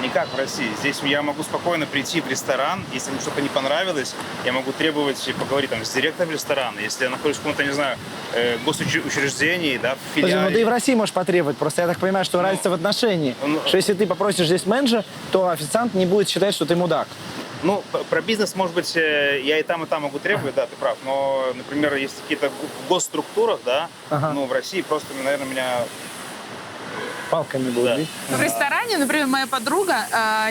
Не как в России. Здесь я могу спокойно прийти в ресторан, если мне что-то не понравилось, я могу требовать поговорить там с директором ресторана. Если я нахожусь в каком-то, не знаю, госучреждении, да, в филиале. Слушай, ты и в России можешь потребовать, просто я так понимаю, что разница в отношении. Что если ты попросишь здесь менеджера, то официант не будет считать, что ты мудак. Про бизнес, может быть, я и там могу требовать, да, ты прав. Но, например, есть какие-то в госструктурах, да, в России просто, наверное, меня... Палками будут бить. В ресторане, например, моя подруга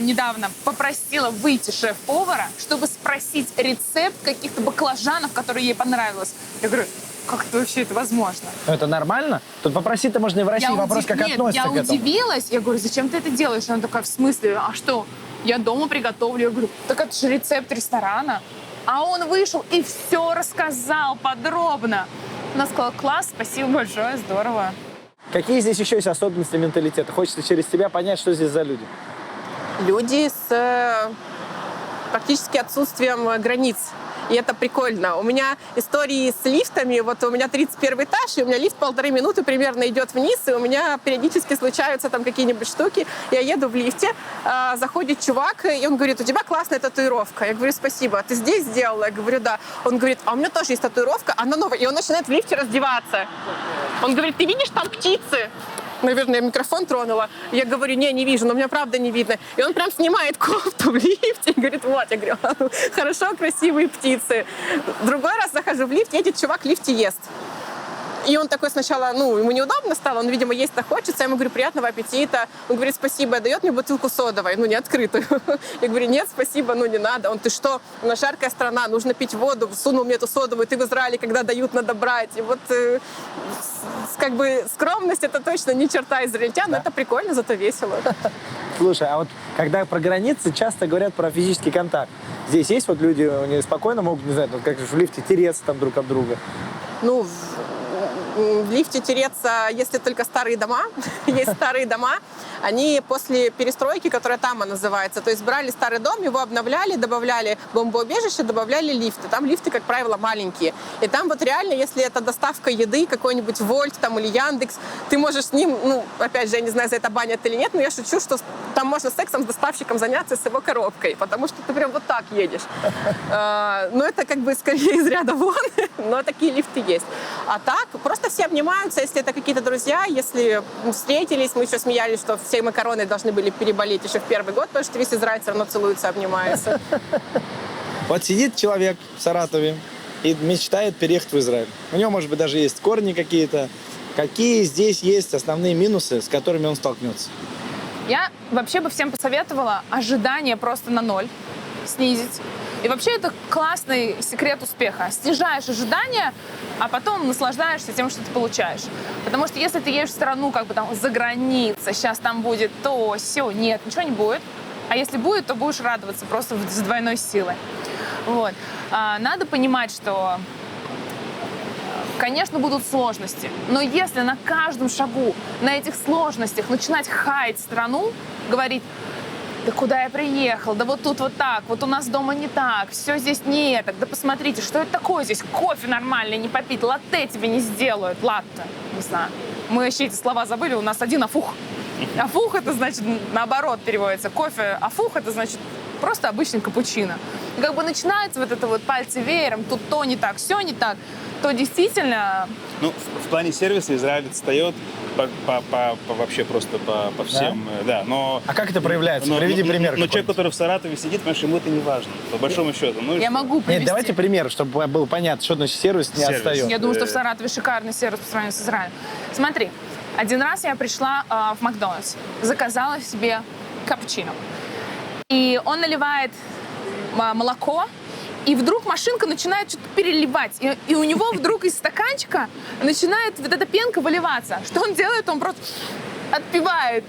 недавно попросила выйти шеф-повара, чтобы спросить рецепт каких-то баклажанов, которые ей понравилось. Я говорю, как это вообще это возможно? Это нормально? Тут попросить-то можно и в России. Вопрос, как относится к этому. Я удивилась. Я говорю, зачем ты это делаешь? Она такая, в смысле? А что? я дома приготовлю. Я говорю, так это же рецепт ресторана. А он вышел и все рассказал подробно. Она сказала, класс, спасибо большое, здорово. Какие здесь еще есть особенности менталитета? Хочется через тебя понять, что здесь за люди. Люди с практически отсутствием границ. И это прикольно. У меня истории с лифтами. Вот у меня 31 этаж, и у меня лифт 1,5 минуты примерно идет вниз, и у меня периодически случаются там какие-нибудь штуки. Я еду в лифте, заходит чувак, и он говорит, у тебя классная татуировка. Я говорю, спасибо. А ты здесь сделала? Я говорю, да. Он говорит, а у меня тоже есть татуировка, она новая. И он начинает в лифте раздеваться. Он говорит, ты видишь там птицы? Наверное, я микрофон тронула. Я говорю, не вижу, но у меня правда не видно. И он прям снимает кофту в лифте и говорит, вот. Я говорю, хорошо, красивые птицы. Другой раз захожу в лифт, едет чувак в лифте ест. И он такой сначала, ему неудобно стало, он, видимо, есть-то хочется. Я ему говорю, приятного аппетита. Он говорит, спасибо, и дает мне бутылку содовой, не открытую. Я говорю, нет, спасибо, не надо. Он, ты что, у нас жаркая страна, нужно пить воду. Сунул мне эту содовую, ты в Израиле, когда дают, надо брать. И вот, как бы, скромность — это точно не черта израильтян, но это прикольно, зато весело. Слушай, а вот когда про границы, часто говорят про физический контакт. Здесь есть вот люди, они спокойно могут, не знаю, как в лифте тереться там друг об друга? В лифте тереться, если только старые дома. Есть старые дома. Они после перестройки, которая Тама называется, то есть брали старый дом, его обновляли, добавляли бомбоубежище, добавляли лифты. Там лифты, как правило, маленькие. И там вот реально, если это доставка еды, какой-нибудь Вольт там, или Яндекс, ты можешь с ним, опять же, я не знаю, за это банят или нет, но я шучу, что там можно сексом с доставщиком заняться с его коробкой, потому что ты прям вот так едешь. Но это как бы скорее из ряда вон, но такие лифты есть. А так, просто все обнимаются, если это какие-то друзья, если встретились, мы еще смеялись, что все мы короной должны были переболеть еще в первый год, потому что весь Израиль все равно целуется, обнимается. Вот сидит человек в Саратове и мечтает переехать в Израиль. У него, может быть, даже есть корни какие-то. Какие здесь есть основные минусы, с которыми он столкнется? Я вообще бы всем посоветовала ожидания просто на 0 снизить. И вообще это классный секрет успеха. Снижаешь ожидания, а потом наслаждаешься тем, что ты получаешь. Потому что если ты едешь в страну, как бы там за границей, сейчас там будет то, сё, нет, ничего не будет. А если будет, то будешь радоваться просто с двойной силой. Вот. Надо понимать, что, конечно, будут сложности. Но если на каждом шагу, на этих сложностях начинать хаять страну, говорить, да куда я приехал, да вот тут вот так, вот у нас дома не так, все здесь не так, да посмотрите, что это такое здесь, кофе нормальный не попить, латте тебе не сделают, латте, не знаю. Мы вообще эти слова забыли, у нас один афух. Афух — это значит, наоборот переводится, кофе, афух — это значит просто обычный капучино. И как бы начинается вот это вот пальцы веером, тут то не так, все не так, то действительно... В плане сервиса Израиль отстает вообще просто по всем, да, но... А как это проявляется? Приведи пример. Но человек, который в Саратове сидит, понимаешь, ему это не важно, по большому счету. Я могу привести. Нет, давайте пример, чтобы было понятно, что значит сервис не отстает. Я думаю, что в Саратове шикарный сервис по сравнению с Израилем. Смотри, один раз я пришла в Макдональдс, заказала себе капучино. И он наливает молоко, и вдруг машинка начинает что-то переливать. И у него вдруг из стаканчика начинает вот эта пенка выливаться. Что он делает? Он просто отпивает.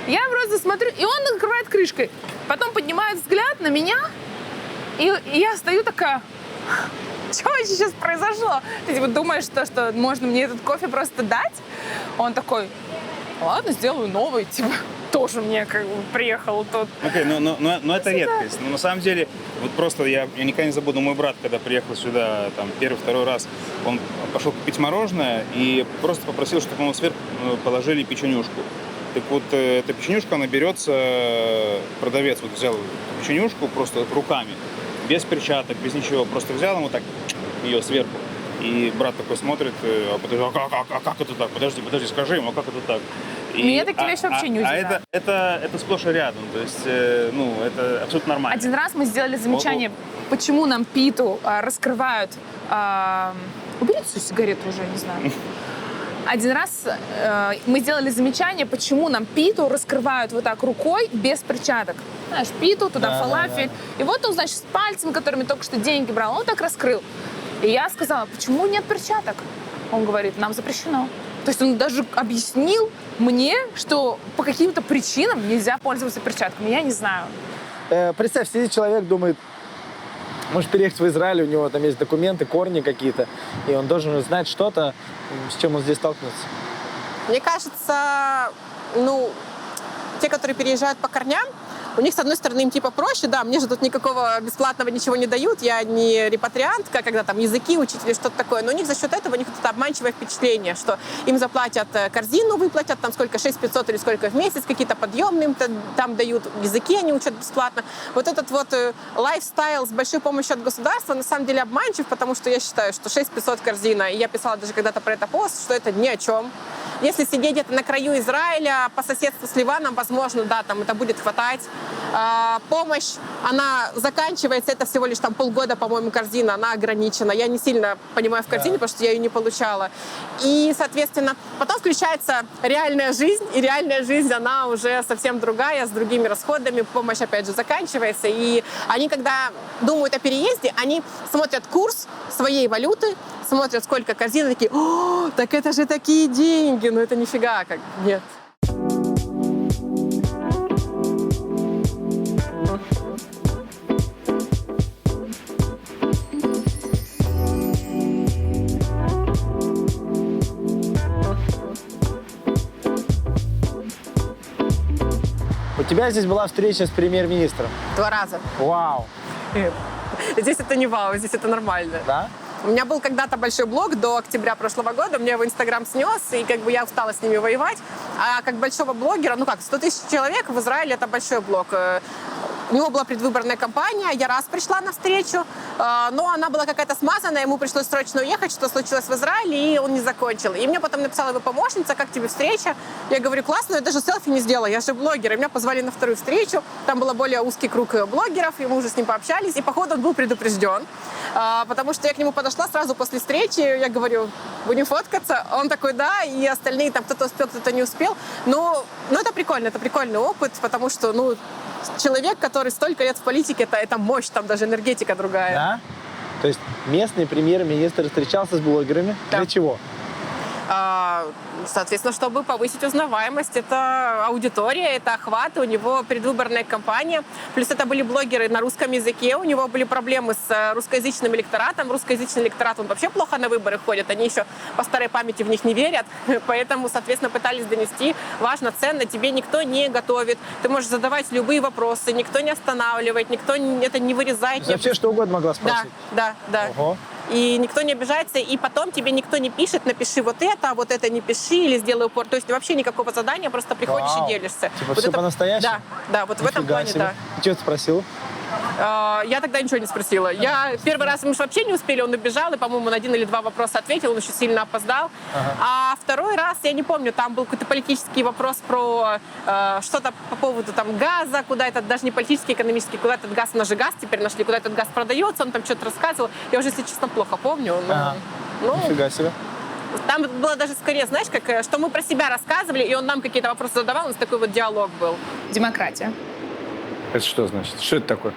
Я просто смотрю, и он накрывает крышкой. Потом поднимает взгляд на меня, и я стою такая... Что вообще сейчас произошло? Ты типа думаешь, что можно мне этот кофе просто дать? Он такой, ладно, сделаю новый, типа, тоже мне как бы приехал тут. Окей, но это редкость. Но на самом деле, вот просто я никогда не забуду, мой брат, когда приехал сюда, там, первый-второй раз, он пошел купить мороженое и просто попросил, чтобы ему сверху положили печенюшку. Так вот, эта печенюшка, она берется, продавец вот взял печенюшку просто руками, без перчаток, без ничего, просто взял ему так ее сверху. И брат такой смотрит, а как это так? Подожди, скажи ему, а как это так? Меня такие вещи вообще не удивляют. Это сплошь и рядом, то есть, это абсолютно нормально. Один раз мы сделали замечание, почему нам питу раскрывают... Уберите свою сигарету уже, не знаю. Один раз мы сделали замечание, почему нам питу раскрывают вот так рукой без перчаток. Знаешь, питу, туда фалафель. И вот он, значит, с пальцем, которыми только что деньги брал, он так раскрыл. И я сказала, почему нет перчаток? Он говорит, нам запрещено. То есть он даже объяснил мне, что по каким-то причинам нельзя пользоваться перчатками. Я не знаю. Представь, сидит человек, думает, может переехать в Израиль, у него там есть документы, корни какие-то, и он должен знать что-то, с чем он здесь столкнется. Мне кажется, те, которые переезжают по корням, у них, с одной стороны, им типа проще, да, мне же тут никакого бесплатного ничего не дают, я не репатриантка, когда там языки учить или что-то такое, но у них за счет этого у них это обманчивое впечатление, что им заплатят корзину, выплатят там сколько, 6500 или сколько в месяц, какие-то подъемные им там дают, языки они учат бесплатно. Вот этот вот лайфстайл с большой помощью от государства на самом деле обманчив, потому что я считаю, что 6500 корзина, и я писала даже когда-то про это пост, что это ни о чем. Если сидеть где-то на краю Израиля, по соседству с Ливаном, возможно, да, там это будет хватать. Помощь, она заканчивается, это всего лишь там полгода, по-моему, корзина, она ограничена. Я не сильно понимаю в корзине, потому что я ее не получала. И, соответственно, потом включается реальная жизнь, и реальная жизнь, она уже совсем другая, с другими расходами, помощь, опять же, заканчивается. И они, когда думают о переезде, они смотрят курс своей валюты, смотрят, сколько корзин, и такие: о, так это же такие деньги, ну это нифига, как, нет. У тебя здесь была встреча с премьер-министром. 2 раза. Вау. Здесь это не вау, здесь это нормально. Да? У меня был когда-то большой блог до октября прошлого года, мне его Инстаграм снес, и как бы я устала с ними воевать. А как большого блогера, 100 тысяч человек в Израиле — это большой блог. У него была предвыборная кампания, я раз пришла на встречу, но она была какая-то смазанная, ему пришлось срочно уехать, что случилось в Израиле, и он не закончил. И мне потом написала его помощница: как тебе встреча? Я говорю: классно, я даже селфи не сделала, я же блогер. И меня позвали на вторую встречу, там был более узкий круг блогеров, и мы уже с ним пообщались, и походу он был предупрежден, потому что я к нему подошла сразу после встречи, я говорю: будем фоткаться? Он такой: да, и остальные, там кто-то успел, кто-то не успел. Но это прикольно, это прикольный опыт, потому что, человек, который столько лет в политике, это мощь, там даже энергетика другая. Да? То есть местный премьер-министр встречался с блогерами. Да. Для чего? Соответственно, чтобы повысить узнаваемость, это аудитория, это охват, у него предвыборная кампания. Плюс это были блогеры на русском языке, у него были проблемы с русскоязычным электоратом. Русскоязычный электорат, он вообще плохо на выборы ходит, они еще по старой памяти в них не верят. Поэтому, соответственно, пытались донести: важно, ценно, тебе никто не готовит, ты можешь задавать любые вопросы, никто не останавливает, никто это не вырезает. Вообще что угодно могла спросить. Да. Ого. И никто не обижается, и потом тебе никто не пишет: напиши вот это, а вот это не пиши, или сделай упор. То есть вообще никакого задания, просто приходишь и делишься. Типа вот все это по-настоящему? Да, вот в этом Нифига плане, себе. да. И что ты спросил? Я тогда ничего не спросила. Я первый раз, мы же вообще не успели, он убежал, и, по-моему, на 1 или 2 вопроса ответил, он еще сильно опоздал. А второй раз, я не помню, там был какой-то политический вопрос про что-то по поводу там газа, куда этот, даже не политический, экономический, куда этот газ, у нас же газ теперь нашли, куда этот газ продается, он там что-то рассказывал. Я уже, если честно, плохо помню. Нифига себе. Там было даже скорее, знаешь, как, что мы про себя рассказывали, и он нам какие-то вопросы задавал, у нас такой вот диалог был. Демократия. Это что значит? Что это такое?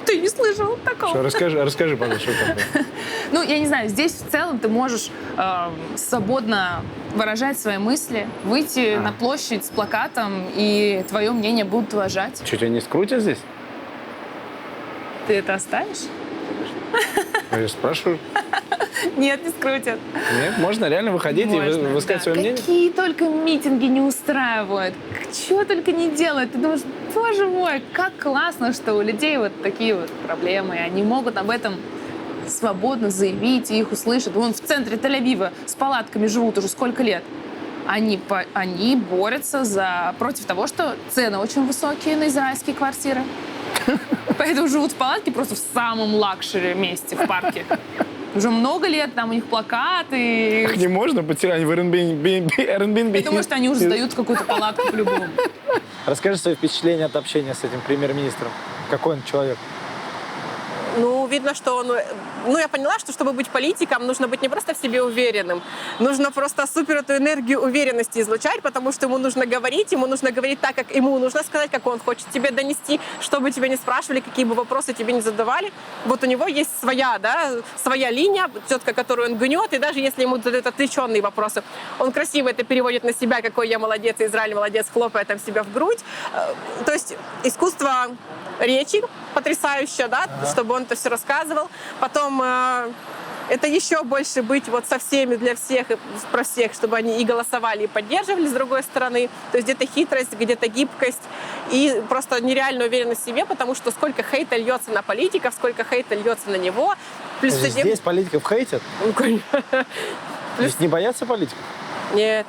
Ты не слышал такого? Что, расскажи, пожалуйста, что такое. Я не знаю, здесь в целом ты можешь свободно выражать свои мысли, выйти на площадь с плакатом, и твое мнение будут уважать. Что, тебя не скрутят здесь? Ты это оставишь? Я спрашиваю. Нет, не скрутят. Нет, можно реально выходить и высказать свое мнение? Какие только митинги не устраивают, чего только не делают. Ты думаешь: боже мой, как классно, что у людей вот такие вот проблемы, и они могут об этом свободно заявить, и их услышат. Вон в центре Тель-Авива с палатками живут уже сколько лет. Они борются против того, что цены очень высокие на израильские квартиры. Поэтому живут в палатке просто в самом лакшери месте, в парке. Уже много лет, там у них плакаты. Их не можно потерять в Airbnb. Я думаю, что они уже сдают какую-то палатку по-любому. Расскажи свои впечатления от общения с этим премьер-министром. Какой он человек? видно, что он... Ну, я поняла, что чтобы быть политиком, нужно быть не просто в себе уверенным, нужно просто супер эту энергию уверенности излучать, потому что ему нужно говорить так, как ему нужно сказать, как он хочет тебе донести, что бы тебя не спрашивали, какие бы вопросы тебе не задавали. Вот у него есть своя линия, четко, которую он гнет, и даже если ему задают отвлеченные вопросы, он красиво это переводит на себя, какой я молодец, Израиль молодец, хлопая там себя в грудь. То есть искусство речи потрясающее, да, чтобы он это все рассказывал. Потом это еще больше быть вот со всеми, для всех, и про всех, чтобы они и голосовали, и поддерживали с другой стороны. То есть где-то хитрость, где-то гибкость и просто нереальная уверенность в себе, потому что сколько хейта льется на политиков, сколько хейта льется на него. Плюс Здесь политиков хейтят? Ну, конечно. Здесь не боятся политиков? Нет.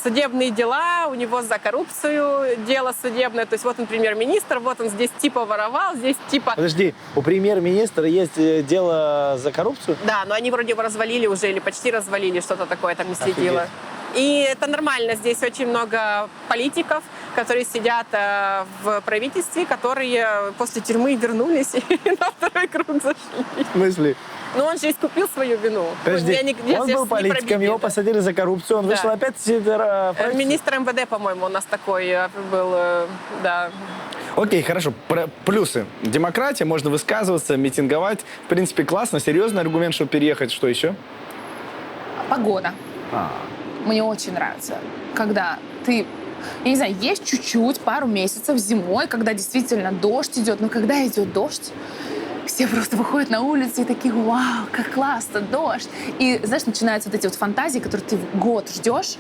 Судебные дела, у него за коррупцию дело судебное. То есть вот он премьер-министр, вот он здесь типа воровал, здесь типа... Подожди, у премьер-министра есть дело за коррупцию? Да, но они вроде его развалили уже или почти развалили, что-то такое там не следило. И это нормально. Здесь очень много политиков, которые сидят в правительстве, которые после тюрьмы вернулись и на второй круг зашли. В смысле? Но он же искупил свою вину. Подожди, он был политиком, его посадили за коррупцию, он Да. вышел опять... Министр МВД, по-моему, у нас такой был, да. Окей, хорошо. Плюсы. Демократия, можно высказываться, митинговать. В принципе, классно, серьезный аргумент, чтобы переехать. Что еще? Погода. Мне очень нравится, когда ты... Я не знаю, есть чуть-чуть, пару месяцев зимой, когда действительно дождь идет. Но когда идет дождь, все просто выходят на улицу и такие: вау, как классно, дождь. И, знаешь, начинаются вот эти вот фантазии, которые ты год ждешь,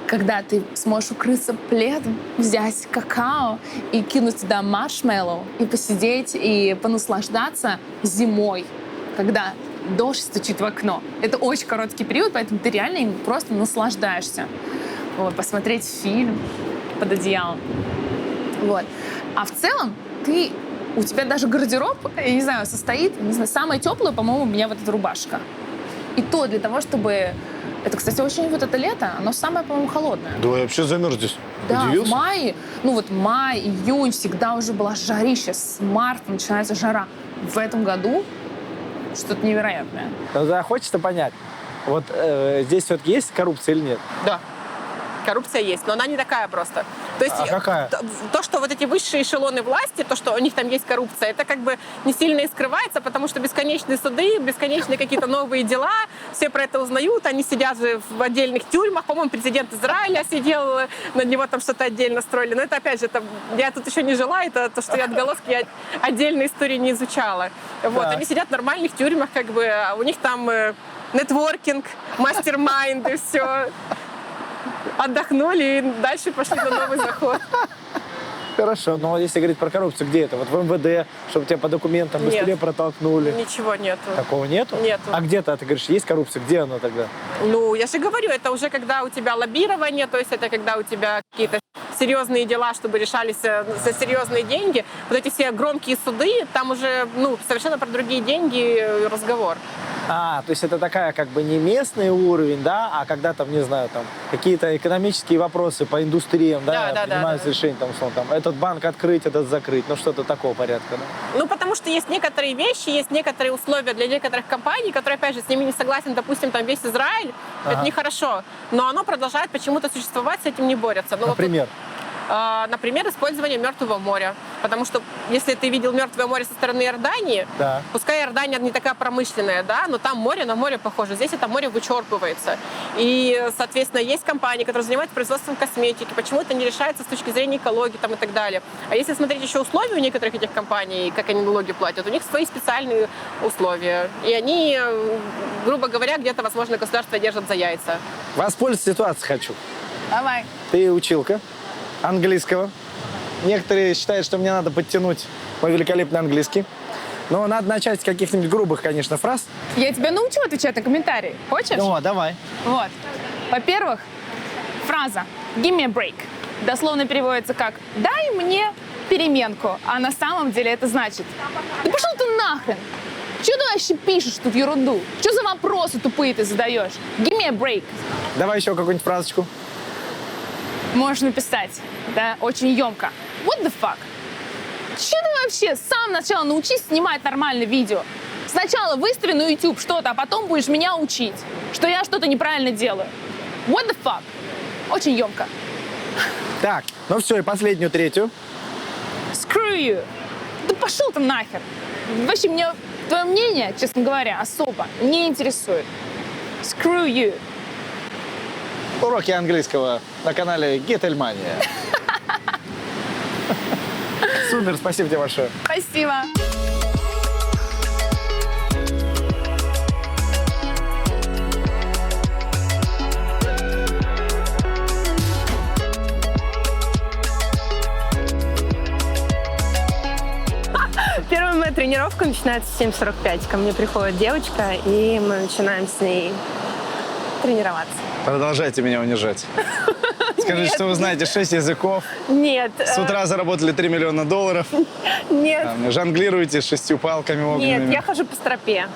когда ты сможешь укрыться пледом, взять какао и кинуть туда маршмеллоу, и посидеть, и понаслаждаться зимой, когда дождь стучит в окно. Это очень короткий период, поэтому ты реально им просто наслаждаешься. Вот, посмотреть фильм под одеялом. Вот. А в целом у тебя даже гардероб, я не знаю, состоит, не знаю, самая теплая, по-моему, у меня вот эта рубашка. И то для того, чтобы... Это, кстати, очень вот это лето, оно самое, по-моему, холодное. Да, я вообще замерз здесь. Да, Удивился? в мае, май, июнь всегда уже была жарища, с марта начинается жара. В этом году что-то невероятное. Да, хочется понять, вот здесь все-таки есть коррупция или нет? Да. Коррупция есть, но она не такая просто. То есть какая? То, что вот эти высшие эшелоны власти, то, что у них там есть коррупция, это как бы не сильно и скрывается, потому что бесконечные суды, бесконечные какие-то новые дела, все про это узнают, они сидят же в отдельных тюрьмах. По-моему, президент Израиля сидел, на него там что-то отдельно строили. Но это, опять же, я тут еще не жила, это то, что я отголоски, я отдельной истории не изучала. Вот, они сидят в нормальных тюрьмах, как бы, а у них там нетворкинг, мастер-майнды, все. Отдохнули и дальше пошли на новый заход. Хорошо, но если говорить про коррупцию, где это? Вот в МВД, чтобы тебя по документам быстрее Нет. протолкнули? Ничего нету. Такого нету? Нету. А где-то, ты говоришь, есть коррупция, где она тогда? Ну, я же говорю, это уже когда у тебя лоббирование, то есть это когда у тебя какие-то серьезные дела, чтобы решались за серьезные деньги. Вот эти все громкие суды, там уже совершенно про другие деньги разговор. То есть это такая как бы не местный уровень, да, а когда там, не знаю, там какие-то экономические вопросы по индустриям, да, принимаются решения, там, условно, там, этот банк открыть, этот закрыть, что-то такого порядка, да? Ну, потому что есть некоторые вещи, есть некоторые условия для некоторых компаний, которые, опять же, с ними не согласен, допустим, там весь Израиль, это нехорошо, но оно продолжает почему-то существовать, с этим не борются. Например? Например, использование Мертвого моря. Потому что, если ты видел Мертвое море со стороны Иордании, да. Пускай Иордания не такая промышленная, да, но там море на море похоже. Здесь это море вычерпывается. И, соответственно, есть компании, которые занимаются производством косметики. Почему это не решается с точки зрения экологии там, и так далее. А если смотреть еще условия у некоторых этих компаний, как они налоги платят, у них свои специальные условия. И они, грубо говоря, где-то, возможно, государство держат за яйца. Воспользоваться ситуацией хочу. Давай. Ты училка английского. Некоторые считают, что мне надо подтянуть мой великолепный английский. Но надо начать с каких-нибудь грубых, конечно, фраз. Я тебя научу отвечать на комментарии. Хочешь? Ну, давай. Вот. Во-первых, фраза «give me a break» дословно переводится как «дай мне переменку», а на самом деле это значит «да пошел ты нахрен! Чего ты вообще пишешь тут ерунду? Что за вопросы тупые ты задаешь? Give me a break». Давай еще какую-нибудь фразочку. Можешь написать, да, очень емко. What the fuck? Че ты вообще? Сам сначала научись снимать нормальное видео. Сначала выстави на YouTube что-то, а потом будешь меня учить, что я что-то неправильно делаю. What the fuck? Очень емко. Так, ну все, и последнюю, третью. Screw you. Да пошел ты нахер. Вообще, мне твое мнение, честно говоря, особо не интересует. Screw you. Уроки английского на канале Гетельмания. Супер, спасибо тебе большое. Спасибо. Первая моя тренировка начинается в 7:45. Ко мне приходит девочка, и мы начинаем с ней тренироваться. Продолжайте меня унижать. Скажите, что вы знаете 6 языков, Нет. с утра заработали $3 миллиона, Нет. там, жонглируете 6 палками огненными. Нет, я хожу по стропе.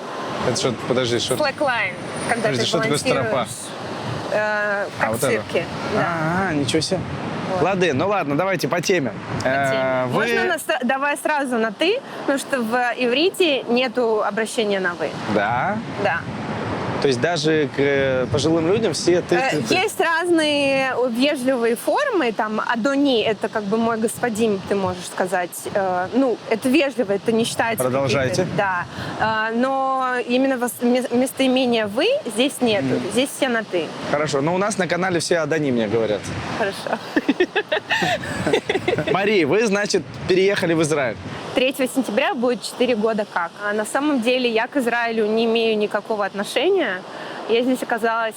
Это что, подожди, что? Slackline. Когда Подожди, ты что такое стропа? балансируешь, как вот в это? цирке. Да. Ничего себе. Лады, ну ладно, давайте по теме. Вы... Можно давай сразу на «ты», потому что в иврите нету обращения на «вы». Да. Да. То есть даже к пожилым людям все ты. Есть разные вежливые формы, там «адони» — это как бы «мой господин», ты можешь сказать. Ну, это вежливо, это не считается. Продолжайте. Да. Но именно местоимения «вы» здесь нету. Здесь все на «ты». Хорошо, но у нас на канале все Адани мне говорят. Хорошо. Мария, вы, значит, переехали в Израиль. 3 сентября будет 4 года как. А на самом деле я к Израилю не имею никакого отношения. Я здесь оказалась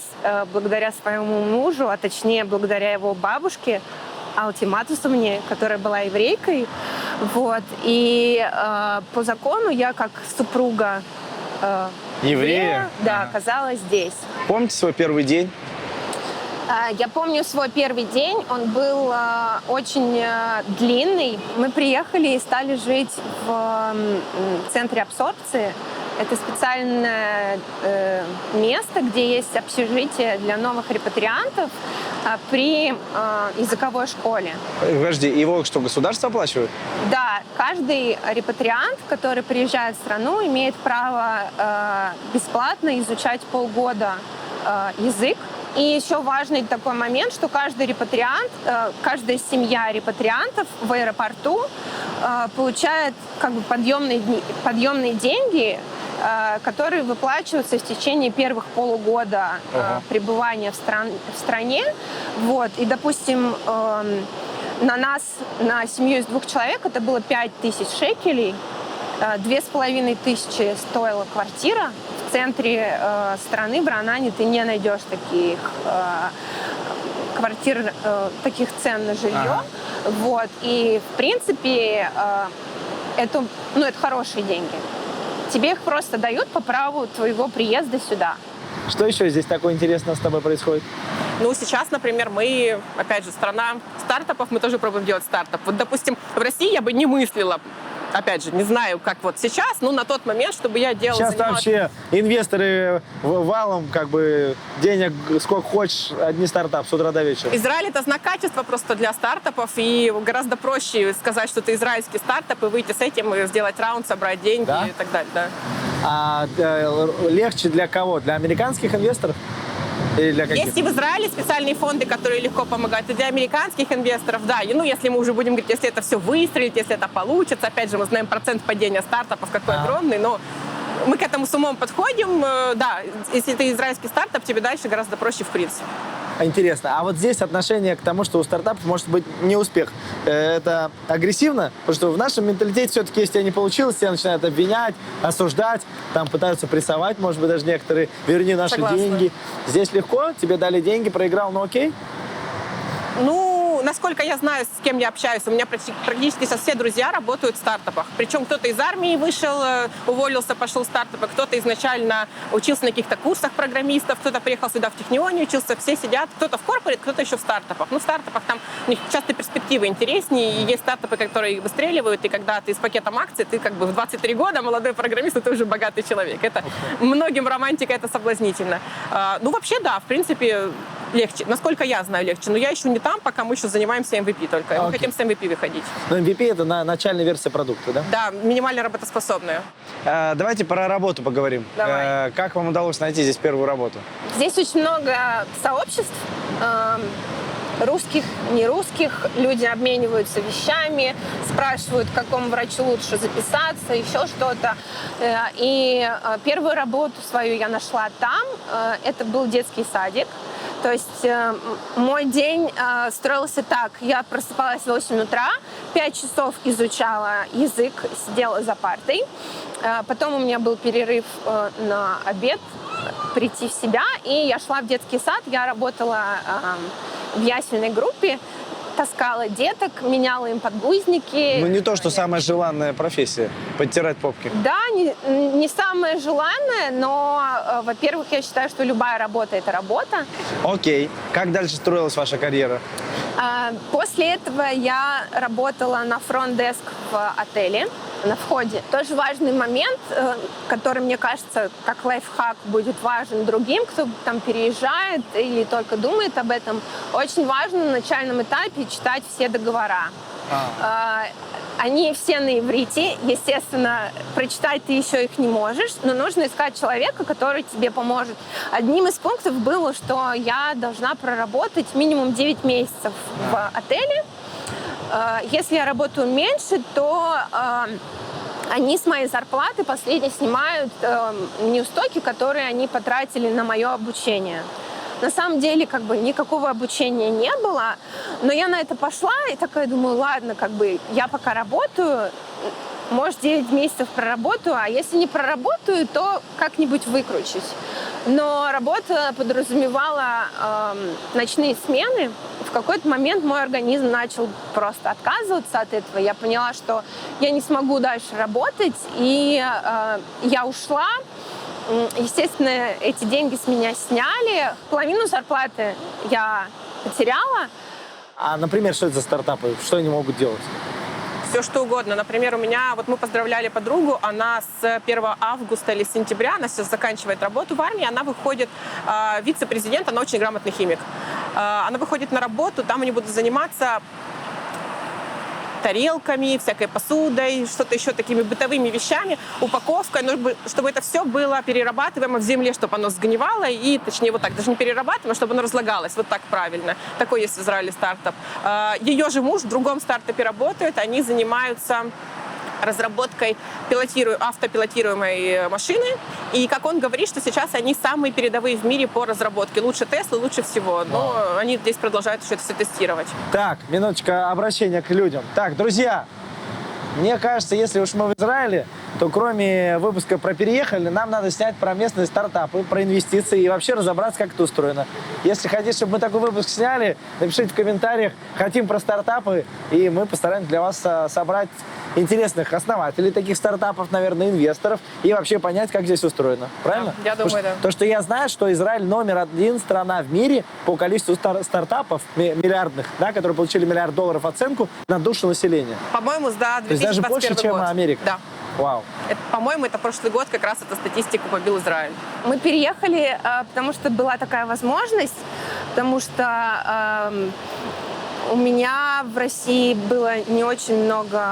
благодаря своему мужу, а точнее благодаря его бабушке Алтиматусовне, которая была еврейкой. Вот. И по закону я как супруга Еврея? да, оказалась здесь. Помните свой первый день? Я помню свой первый день, он был очень длинный. Мы приехали и стали жить в центре абсорбции. Это специальное место, где есть общежитие для новых репатриантов при языковой школе. Подожди, его что, государство оплачивает? Да, каждый репатриант, который приезжает в страну, имеет право бесплатно изучать полгода язык. И еще важный такой момент, что каждый репатриант, каждая семья репатриантов в аэропорту получает как бы подъемные деньги, которые выплачиваются в течение первых полугода пребывания в стране. Вот. И, допустим, на нас, на семью из 2 человек, это было 5000 шекелей. 2500 стоила квартира. В центре страны, в Ранане, ты не найдешь таких квартир, таких цен на жилье. Вот. И, в принципе, это хорошие деньги. Тебе их просто дают по праву твоего приезда сюда. Что еще здесь такое интересное с тобой происходит? Ну, сейчас, например, мы, опять же, страна стартапов, мы тоже пробуем делать стартап. Вот, допустим, в России я бы не мыслила, опять же, не знаю, как вот сейчас, но на тот момент, чтобы я делала... Сейчас вообще инвесторы валом как бы денег сколько хочешь, одни стартапы с утра до вечера. Израиль — это знак качества просто для стартапов, и гораздо проще сказать, что ты израильский стартап, и выйти с этим, и сделать раунд, собрать деньги, да? И так далее. Да. А легче для кого? Для американских инвесторов? Или для каких? Есть и в Израиле специальные фонды, которые легко помогают. И для американских инвесторов, да. И, ну, если мы уже будем говорить, если это все выстрелит, если это получится, опять же, мы знаем процент падения стартапов какой огромный, но мы к этому с умом подходим. Да, если ты израильский стартап, тебе дальше гораздо проще в принципе. Интересно. А вот здесь отношение к тому, что у стартапов может быть не успех. Это агрессивно? Потому что в нашем менталитете все-таки, если не получилось, тебя начинают обвинять, осуждать, там пытаются прессовать, может быть, даже некоторые, верни наши деньги. Здесь легко, тебе дали деньги, проиграл, ну окей? Ну, насколько я знаю, с кем я общаюсь, у меня практически все друзья работают в стартапах. Причем кто-то из армии вышел, уволился, пошел в стартапы, кто-то изначально учился на каких-то курсах программистов, кто-то приехал сюда в Технионе, учился, все сидят, кто-то в корпорате, кто-то еще в стартапах. Ну, в стартапах там у них часто перспективы интереснее, и есть стартапы, которые выстреливают, и когда ты с пакетом акций, ты как бы в 23 года молодой программист, и ты уже богатый человек. Это многим романтика, это соблазнительно. Ну, вообще, да, в принципе, легче. Насколько я знаю, легче. Но я еще не там, пока мы еще занимаемся MVP только. Мы хотим с MVP выходить. Но MVP — это начальная версия продукта, да? Да, минимально работоспособная. Давайте про работу поговорим. Давай. Как вам удалось найти здесь первую работу? Здесь очень много сообществ, русских, нерусских. Люди обмениваются вещами, спрашивают, к какому врачу лучше записаться, еще что-то. И первую работу свою я нашла там. Это был детский садик. То есть мой день строился так. Я просыпалась в 8 утра, 5 часов изучала язык, сидела за партой. Потом у меня был перерыв на обед, прийти в себя, и я шла в детский сад. Я работала в ясельной группе, таскала деток, меняла им подгузники. Ну, не то, что самая желанная профессия — подтирать попки. Да, не самое желанное, но, во-первых, я считаю, что любая работа — это работа. Окей. Как дальше строилась ваша карьера? После этого я работала на фронт-деск в отеле на входе. Тоже важный момент, который, мне кажется, как лайфхак будет важен другим, кто там переезжает или только думает об этом. Очень важно на начальном этапе читать все договора. Они все на иврите. Естественно, прочитать ты еще их не можешь, но нужно искать человека, который тебе поможет. Одним из пунктов было, что я должна проработать минимум 9 месяцев в отеле. Если я работаю меньше, то они с моей зарплаты последние снимают неустойки, которые они потратили на мое обучение. На самом деле, как бы, никакого обучения не было, но я на это пошла и такая думаю, ладно, как бы, я пока работаю, может, 9 месяцев проработаю, а если не проработаю, то как-нибудь выкручусь. Но работа подразумевала ночные смены. В какой-то момент мой организм начал просто отказываться от этого. Я поняла, что я не смогу дальше работать, и я ушла. Естественно, эти деньги с меня сняли. Половину зарплаты я потеряла. А, например, что это за стартапы? Что они могут делать? Все что угодно. Например, у меня, вот мы поздравляли подругу, она с 1 августа или сентября, она сейчас заканчивает работу в армии, она выходит, вице-президент, она очень грамотный химик. Она выходит на работу, там они будут заниматься тарелками, всякой посудой, что-то еще такими бытовыми вещами, упаковкой, чтобы это все было перерабатываемо в земле, чтобы оно сгнивало, и, точнее, вот так, даже не перерабатываемо, чтобы оно разлагалось, вот так правильно. Такой есть в Израиле стартап. Ее же муж в другом стартапе работает, они занимаются разработкой автопилотируемой машины. И, как он говорит, что сейчас они самые передовые в мире по разработке. Лучше Теслы, лучше всего. Но они здесь продолжают еще это все тестировать. Так, минуточка обращения к людям. Так, друзья, мне кажется, если уж мы в Израиле, то кроме выпуска про переехали, нам надо снять про местные стартапы, про инвестиции и вообще разобраться, как это устроено. Если хотите, чтобы мы такой выпуск сняли, напишите в комментариях, хотим про стартапы, и мы постараемся для вас собрать интересных основателей таких стартапов, наверное, инвесторов, и вообще понять, как здесь устроено. Правильно? Да, я думаю, да. То, что я знаю, что Израиль №1 страна в мире по количеству стартапов миллиардных, да, которые получили $1 миллиард оценку на душу населения. По-моему, да, 2021 То есть даже больше, чем год. Америка? Да. Вау. По-моему, это прошлый год, как раз эта статистика побил Израиль. Мы переехали, потому что была такая возможность, потому что у меня в России было не очень много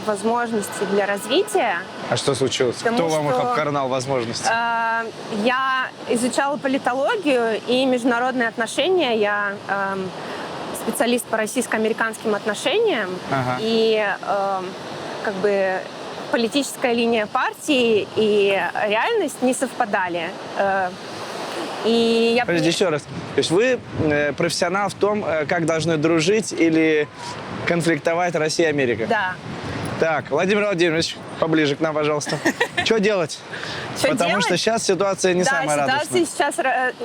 возможностей для развития. А что случилось? Потому Кто вам их что, обкарнал возможности? Я изучала политологию и международные отношения. Я специалист по российско-американским отношениям. Ага. И как бы политическая линия партии и реальность не совпадали. И я... Подожди, еще раз. То есть вы профессионал в том, как должны дружить или конфликтовать Россия и Америка? Да. Так, Владимир Владимирович, поближе к нам, пожалуйста. Что делать? Потому что сейчас ситуация не самая радужная. Да, ситуация сейчас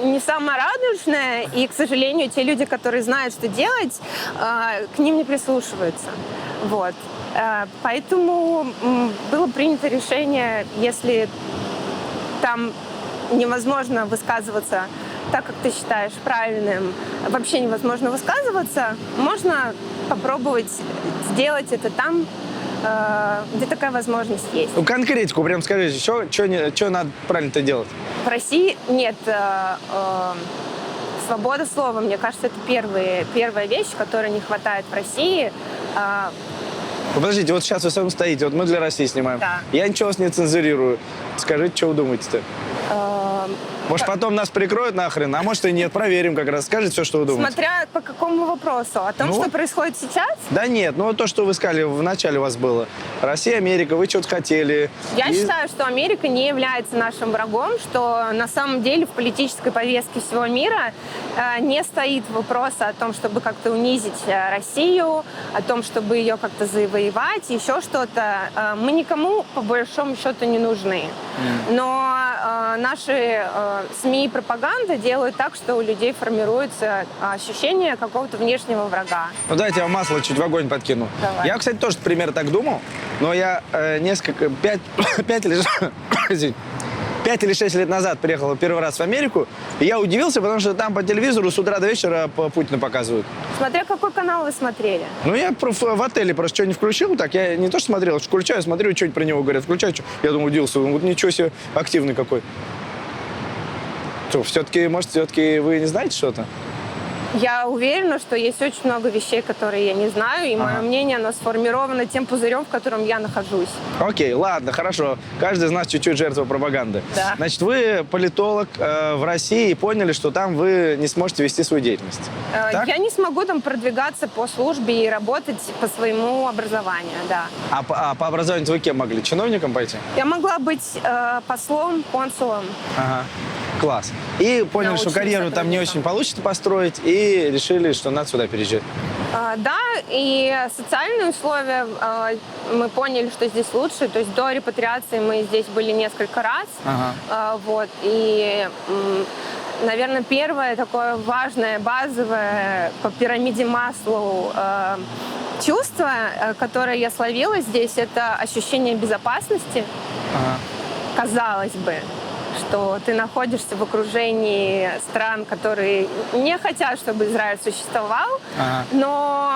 не самая радужная, и, к сожалению, те люди, которые знают, что делать, к ним не прислушиваются. Вот. Поэтому было принято решение, если там невозможно высказываться так, как ты считаешь правильным, вообще невозможно высказываться, можно попробовать сделать это там, где такая возможность есть. Ну, конкретику прям скажите, что надо правильно-то делать? В России нет Свобода слова, мне кажется, это первая вещь, которой не хватает в России. Подождите, вот сейчас вы сами стоите, вот мы для России снимаем. Да. Я ничего вас не цензурирую. Скажите, что вы думаете-то? Может, потом нас прикроют нахрен, а может и нет. Проверим как раз. Скажите все, что вы думаете. Смотря по какому вопросу. О том, что происходит сейчас? Да нет, ну вот то, что вы сказали, в начале у вас было. Россия, Америка, вы что-то хотели. Я считаю, что Америка не является нашим врагом, что на самом деле в политической повестке всего мира не стоит вопроса о том, чтобы как-то унизить Россию, о том, чтобы ее как-то завоевать, еще что-то. Мы никому, по большому счету, не нужны. Но наши СМИ и пропаганда делают так, что у людей формируется ощущение какого-то внешнего врага. Ну дайте я вам масло чуть в огонь подкину. Давай. Я, кстати, тоже примерно так думал, но я 5 или 6 лет назад приехал первый раз в Америку, и я удивился, потому что там по телевизору с утра до вечера Путина показывают. Смотря какой канал вы смотрели. Ну, я в отеле просто что не включил, так я не то что смотрел, включаю, смотрю, что-нибудь про него говорят, включаю, что. Я думаю, удивился, вот ничего себе, активный какой. Что, все-таки, может, все-таки вы не знаете что-то? Я уверена, что есть очень много вещей, которые я не знаю, и мое мнение, оно сформировано тем пузырем, в котором я нахожусь. Окей, ладно, хорошо. Каждый из нас чуть-чуть жертва пропаганды. Да. Значит, вы политолог в России и поняли, что там вы не сможете вести свою деятельность. Так? Я не смогу там продвигаться по службе и работать по своему образованию, да. А по образованию вы кем могли? Чиновником пойти? Я могла быть послом, консулом. Ага. Класс. И поняли, что карьеру там не очень получится построить, и решили, что надо сюда переезжать. Да, и социальные условия, мы поняли, что здесь лучше. То есть до репатриации мы здесь были несколько раз. Вот, и, наверное, первое такое важное, базовое по пирамиде Маслоу чувство, которое я словила здесь, это ощущение безопасности. Казалось бы, что ты находишься в окружении стран, которые не хотят, чтобы Израиль существовал, но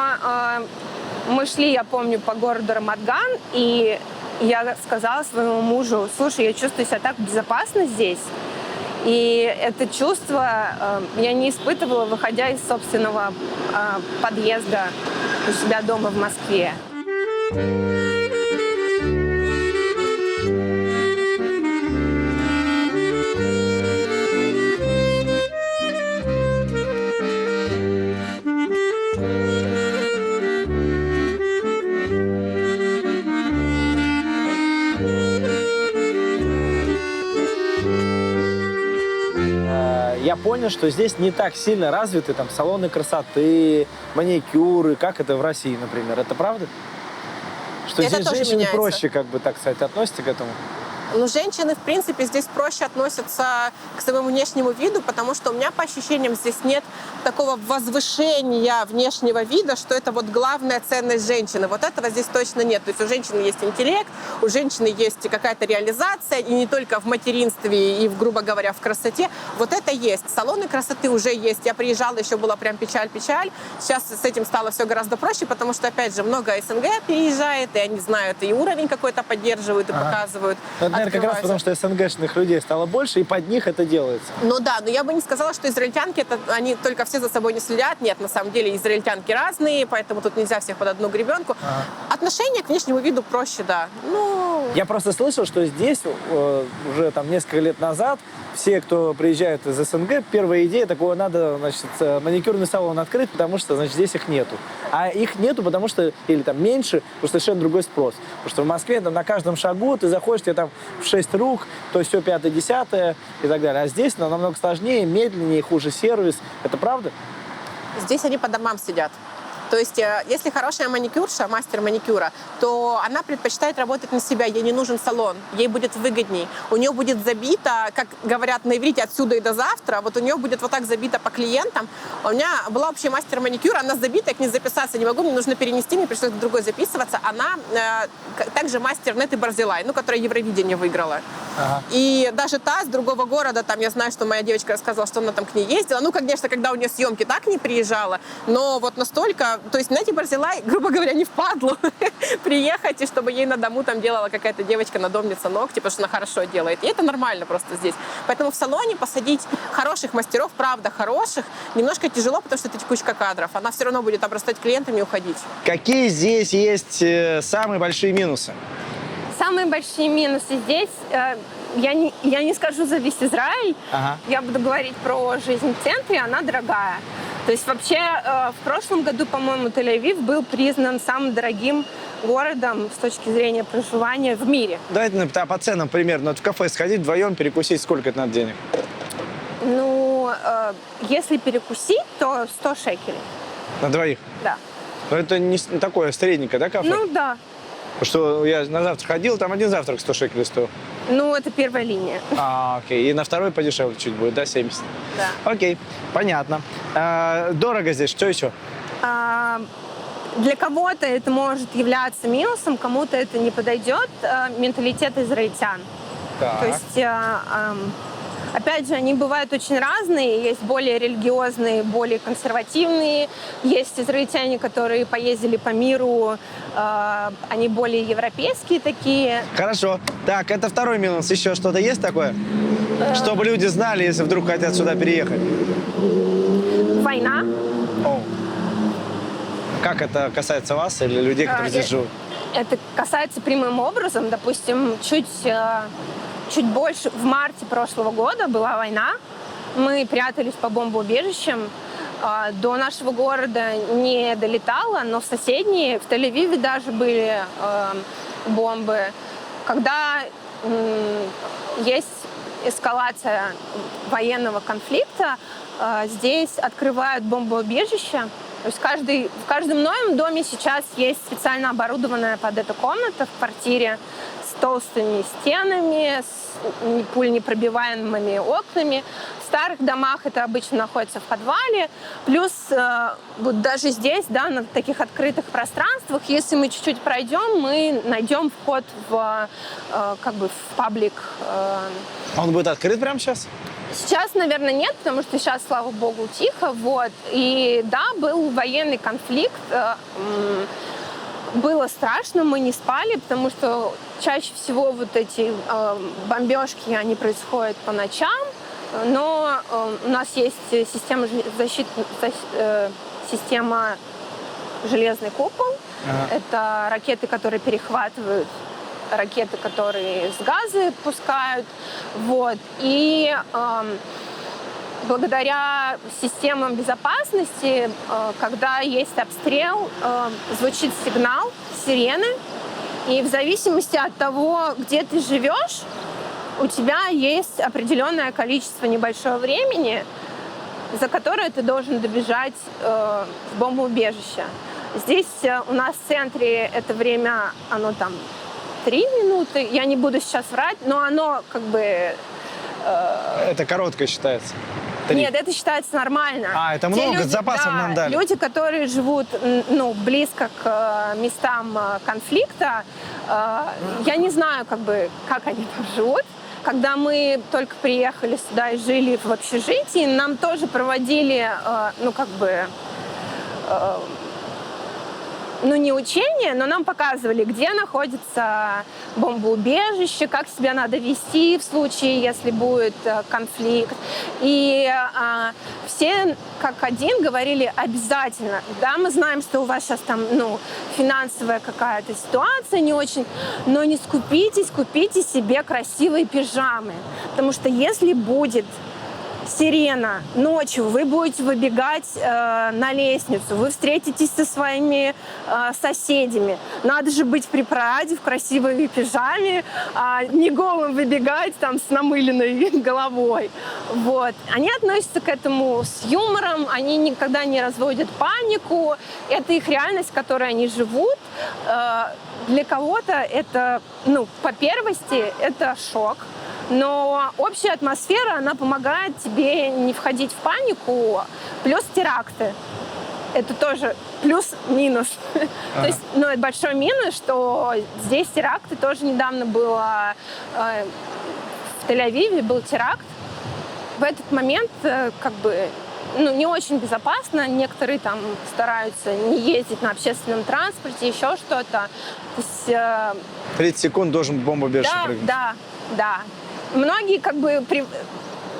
мы шли, я помню, по городу Рамат-Ган, и я сказала своему мужу: слушай, я чувствую себя так безопасно здесь, и это чувство я не испытывала, выходя из собственного подъезда у себя дома в Москве. Я понял, что здесь не так сильно развиты там салоны красоты, маникюры, как это в России, например. Это правда? Что Это здесь тоже женщины меняется. проще, как бы так сказать, относятся к этому? Ну, женщины, в принципе, здесь проще относятся к своему внешнему виду, потому что у меня, по ощущениям, здесь нет такого возвышения внешнего вида, что это вот главная ценность женщины. Вот этого здесь точно нет. То есть у женщины есть интеллект, у женщины есть какая-то реализация, и не только в материнстве и, грубо говоря, в красоте. Вот это есть. Салоны красоты уже есть. Я приезжала, еще была прям печаль-печаль. Сейчас с этим стало все гораздо проще, потому что, опять же, много СНГ переезжает, и они знают, и уровень какой-то поддерживают, и показывают. Это, наверное, как раз потому, что СНГшных людей стало больше, и под них это делается. Ну да, но я бы не сказала, что израильтянки, они только все за собой не следят. Нет, на самом деле израильтянки разные, поэтому тут нельзя всех под одну гребенку. Отношение к внешнему виду проще, да. Ну... Я просто слышал, что здесь уже там несколько лет назад все, кто приезжает из СНГ, первая идея такого: надо, значит, маникюрный салон открыть, потому что, значит, здесь их нету. А их нету, потому что, или там меньше, потому что совершенно другой спрос. Потому что в Москве там на каждом шагу ты заходишь, тебе там в 6 рук, то есть все 5-10 и так далее. А здесь намного сложнее, медленнее, хуже сервис. Это правда? Здесь они по домам сидят. То есть, если хорошая маникюрша, мастер маникюра, то она предпочитает работать на себя, ей не нужен салон, ей будет выгодней. У нее будет забито, как говорят на иврите, отсюда и до завтра, вот у нее будет вот так забито по клиентам. У меня была вообще мастер маникюра, она забита, я к ней записаться не могу, мне нужно перенести, мне пришлось к другой записываться. Она также мастер Неты Барзилай, которая Евровидение выиграла. И даже та с другого города, там я знаю, что моя девочка рассказывала, что она там к ней ездила. Ну, конечно, когда у нее съемки, так не приезжала, но вот настолько То есть Нети Барзилай, грубо говоря, не впадлу приехать, и чтобы ей на дому там делала какая-то девочка-надомница ногти, потому что она хорошо делает. И это нормально просто здесь. Поэтому в салоне посадить хороших мастеров, правда, хороших, немножко тяжело, потому что это текучка кадров. Она все равно будет обрастать клиентами и уходить. Какие здесь есть самые большие минусы? Самые большие минусы здесь, я не скажу за весь Израиль, я буду говорить про жизнь в центре, она дорогая. То есть вообще в прошлом году, по-моему, Тель-Авив был признан самым дорогим городом с точки зрения проживания в мире. Давайте по ценам примерно. Вот в кафе сходить вдвоем, перекусить, сколько это надо денег? Ну, если перекусить, то 100 шекелей. На двоих? Да. Но это не такое средненькое, да, кафе? Ну, да. Потому что я на завтрак ходил, там один завтрак 100 шекелей стоил. Ну, это первая линия. Окей. И на второй подешевле чуть будет, да, 70? Да. Окей, понятно. Дорого здесь, что еще? Для кого-то это может являться минусом, кому-то это не подойдет. Менталитет израильтян. Так. То есть, опять же, они бывают очень разные. Есть более религиозные, более консервативные. Есть израильтяне, которые поездили по миру. Они более европейские такие. Хорошо. Так, это второй минус. Еще что-то есть такое? Чтобы люди знали, если вдруг хотят сюда переехать. Война. О. Как это касается вас или людей, которые здесь живут? Это касается прямым образом. Допустим, чуть больше в марте прошлого года была война. Мы прятались по бомбоубежищам. До нашего города не долетало, но в соседние, в Тель-Авиве даже были бомбы. Когда есть эскалация военного конфликта, здесь открывают бомбоубежища. То есть в каждом новом доме сейчас есть специально оборудованная под эту комната в квартире с толстыми стенами, с пуленепробиваемыми окнами. В старых домах это обычно находится в подвале. Плюс вот даже здесь, да, на таких открытых пространствах, если мы чуть-чуть пройдем, мы найдем вход в паблик. Он будет открыт прямо сейчас? Сейчас, наверное, нет, потому что сейчас, слава богу, тихо. Вот. И да, был военный конфликт. Было страшно, мы не спали, потому что чаще всего вот эти бомбежки, они происходят по ночам. Но у нас есть система система «Железный купол». Это ракеты, которые перехватывают ракеты, которые с газа пускают. Вот. И благодаря системам безопасности, когда есть обстрел, звучит сигнал, сирены. И в зависимости от того, где ты живешь, у тебя есть определенное количество небольшого времени, за которое ты должен добежать в бомбоубежище. Здесь у нас в центре это время, оно там 3 минуты. Я не буду сейчас врать, но оно как бы... Это короткое считается? 3. Нет, это считается нормально. Это много, люди, с запасом нам дали. Люди, которые живут близко к местам конфликта, я не знаю, как они там живут. Когда мы только приехали сюда и жили в общежитии, нам тоже проводили, не учения, но нам показывали, где находится бомбоубежище, как себя надо вести в случае, если будет конфликт. И все как один говорили обязательно. Да, мы знаем, что у вас сейчас там, финансовая какая-то ситуация не очень, но не скупитесь, купите себе красивые пижамы. Потому что если будет сирена ночью, вы будете выбегать на лестницу, вы встретитесь со своими соседями. Надо же быть при параде в красивой пижаме, а не голым выбегать там с намыленной головой. Вот. Они относятся к этому с юмором, они никогда не разводят панику. Это их реальность, в которой они живут. Для кого-то это, по первости, это шок. Но общая атмосфера, она помогает тебе не входить в панику. Плюс теракты. Это тоже плюс-минус. То есть, это большой минус, что здесь теракты. Тоже недавно было в Тель-Авиве был теракт. В этот момент не очень безопасно. Некоторые там стараются не ездить на общественном транспорте, еще что-то. То есть, 30 секунд должен бомбоубежище прыгнуть. Да. Многие как бы...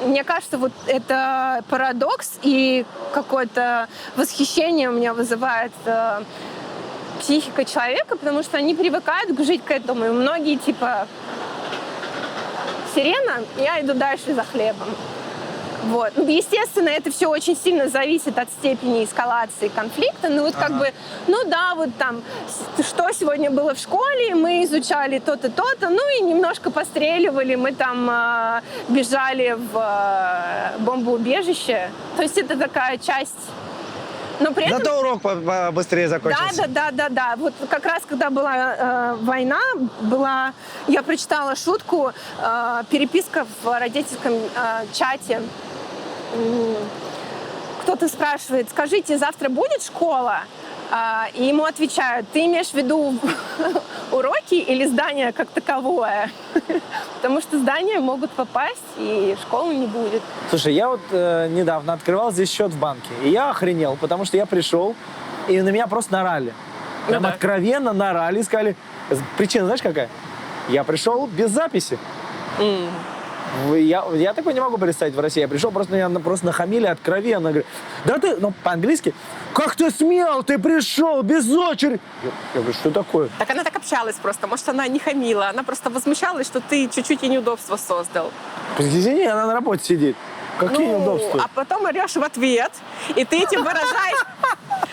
Мне кажется, вот это парадокс и какое-то восхищение у меня вызывает психика человека, потому что они привыкают жить к этому. И многие типа сирена, я иду дальше за хлебом. Вот. Естественно, это все очень сильно зависит от степени эскалации конфликта. Ну вот как бы, вот там, что сегодня было в школе, мы изучали то-то, то-то, и немножко постреливали, мы там бежали в бомбоубежище. То есть это такая часть. Но при этом... Зато урок быстрее закончился. Да. Вот как раз, когда была война, я прочитала шутку, переписка в родительском чате. Кто-то спрашивает, скажите, завтра будет школа? И ему отвечают, ты имеешь в виду уроки или здание как таковое? Потому что здания могут попасть, и школы не будет. Слушай, я вот недавно открывал здесь счет в банке, и я охренел, потому что я пришел, и на меня просто нарали. Прям откровенно нарали, сказали, причина знаешь какая? Я пришел без записи. Я такое не могу представить в России. Я пришел, меня просто нахамили откровенно. Говорю, да ты, по-английски, как ты смел, ты пришел без очереди. Я говорю, что такое? Так она так общалась просто. Может, она не хамила. Она просто возмущалась, что ты чуть-чуть ей неудобства создал. Извини, она на работе сидит. Какие неудобства? А потом орешь в ответ, и ты этим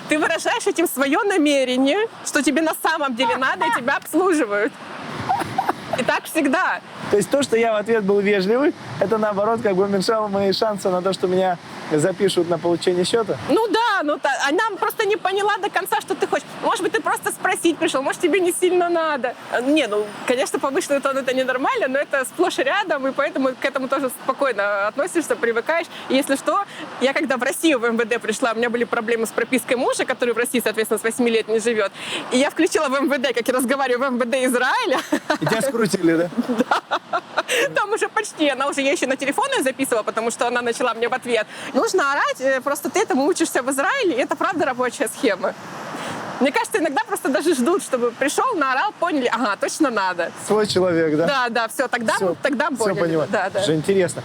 выражаешь этим свое намерение, что тебе на самом деле надо, и тебя обслуживают. И так всегда. То есть то, что я в ответ был вежливый, это наоборот как бы уменьшало мои шансы на то, что меня запишут на получение счета? Она просто не поняла до конца, что ты хочешь. Может быть, ты просто спросить пришел, может, тебе не сильно надо. Конечно, повышенный тон — это ненормально, но это сплошь и рядом, и поэтому к этому тоже спокойно относишься, привыкаешь. И если что, я когда в Россию в МВД пришла, у меня были проблемы с пропиской мужа, который в России, соответственно, с 8 лет не живет. И я включила в МВД, как я разговариваю в МВД Израиля. И тебя скрутили, да? Да. Там уже почти. Я еще на телефон ее записывала, потому что она начала мне в ответ. Нужно орать, просто ты этому учишься в Израиле, и это правда рабочая схема. Мне кажется, иногда просто даже ждут, чтобы пришел, наорал, поняли, точно надо. Свой человек, да? Да, все, тогда поняли. Все понимаю. Да. Что интересно.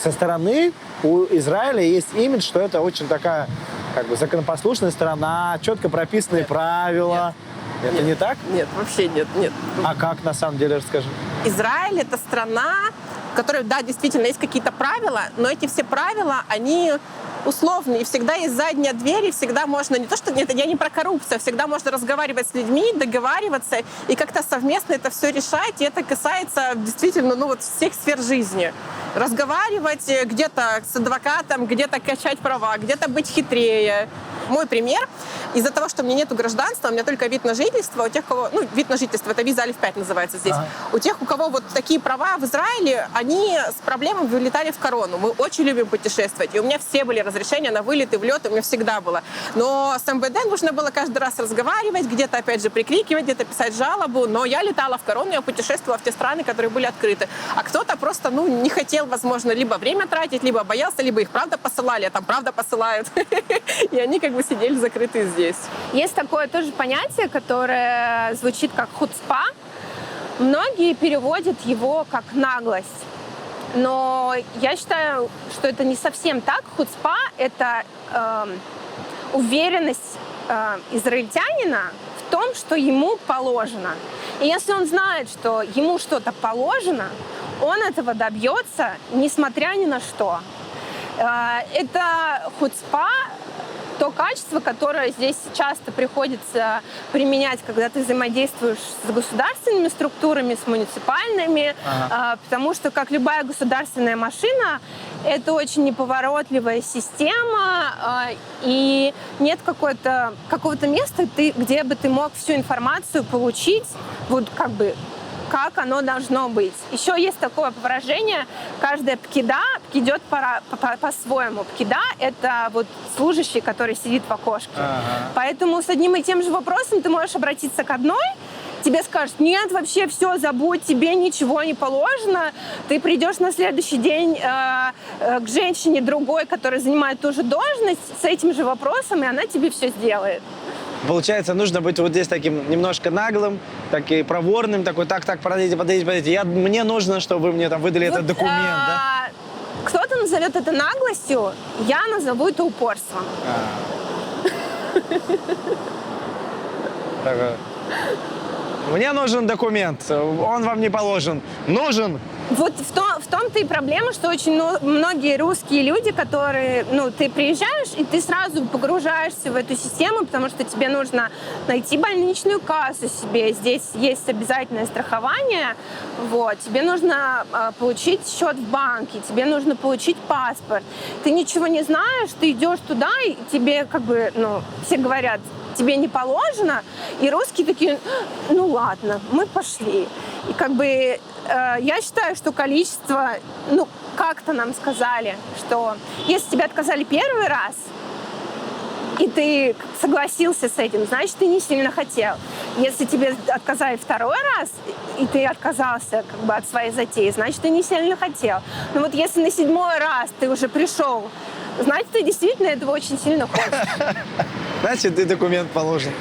Со стороны у Израиля есть имидж, что это очень такая как бы законопослушная страна, четко прописанные правила. Нет. Это не так? Нет, вообще нет. А как на самом деле, расскажи? Израиль — это страна, в которой, да, действительно есть какие-то правила, но эти все правила, они условные. И всегда есть задняя дверь, и всегда можно, не то что, нет, я не про коррупцию, всегда можно разговаривать с людьми, договариваться и как-то совместно это все решать. И это касается действительно, всех сфер жизни. Разговаривать где-то с адвокатом, где-то качать права, где-то быть хитрее. Мой пример. Из-за того, что у меня нету гражданства, у меня только вид на жительство, у тех, кого... вид на жительство, это виза Алиф 5 называется здесь. У тех, у кого вот такие права в Израиле, они с проблемами вылетали в корону. Мы очень любим путешествовать. И у меня все были разрешения на вылет и влет, у меня всегда было. Но с МВД нужно было каждый раз разговаривать, где-то, опять же, прикрикивать, где-то писать жалобу. Но я летала в корону, я путешествовала в те страны, которые были открыты. А кто-то просто, не хотел, возможно, либо время тратить, либо боялся, либо их правда посылали, а там правда посылают. И они как бы сидели закрытые здесь. Есть такое тоже понятие, которое звучит как хуцпа. Многие переводят его как наглость. Но я считаю, что это не совсем так. Хуцпа — это уверенность израильтянина в том, что ему положено. И если он знает, что ему что-то положено, он этого добьется, несмотря ни на что. Это хуцпа, то качество, которое здесь часто приходится применять, когда ты взаимодействуешь с государственными структурами, с муниципальными, потому что, как любая государственная машина, это очень неповоротливая система, и нет какого-то места, где бы ты мог всю информацию получить, как оно должно быть. Еще есть такое выражение: каждая пкида пкидет по-своему. Пкида — это служащий, который сидит в окошке. Поэтому с одним и тем же вопросом ты можешь обратиться к одной, тебе скажут: нет, вообще все, забудь, тебе ничего не положено. Ты придешь на следующий день к женщине другой, которая занимает ту же должность, с этим же вопросом, и она тебе все сделает. Получается, нужно быть вот здесь таким немножко наглым, так и проворным, такой: так, подождите. Мне нужно, чтобы вы мне там выдали этот документ, да? Кто-то назовет это наглостью, я назову это упорством. Мне нужен документ, он вам не положен. Нужен. Вот в том-то и проблема, что очень многие русские люди, которые, ты приезжаешь, и ты сразу погружаешься в эту систему, потому что тебе нужно найти больничную кассу себе, здесь есть обязательное страхование, тебе нужно получить счет в банке, тебе нужно получить паспорт. Ты ничего не знаешь, ты идешь туда, и тебе все говорят: тебе не положено, и русские такие: ладно, мы пошли. И я считаю, что количество, как-то нам сказали, что если тебе отказали первый раз, и ты согласился с этим, значит, ты не сильно хотел. Если тебе отказали второй раз, и ты отказался от своей затеи, значит, ты не сильно хотел. Но вот если на 7-й раз ты уже пришел, значит, ты действительно этого очень сильно хочешь. Значит, и документ положен.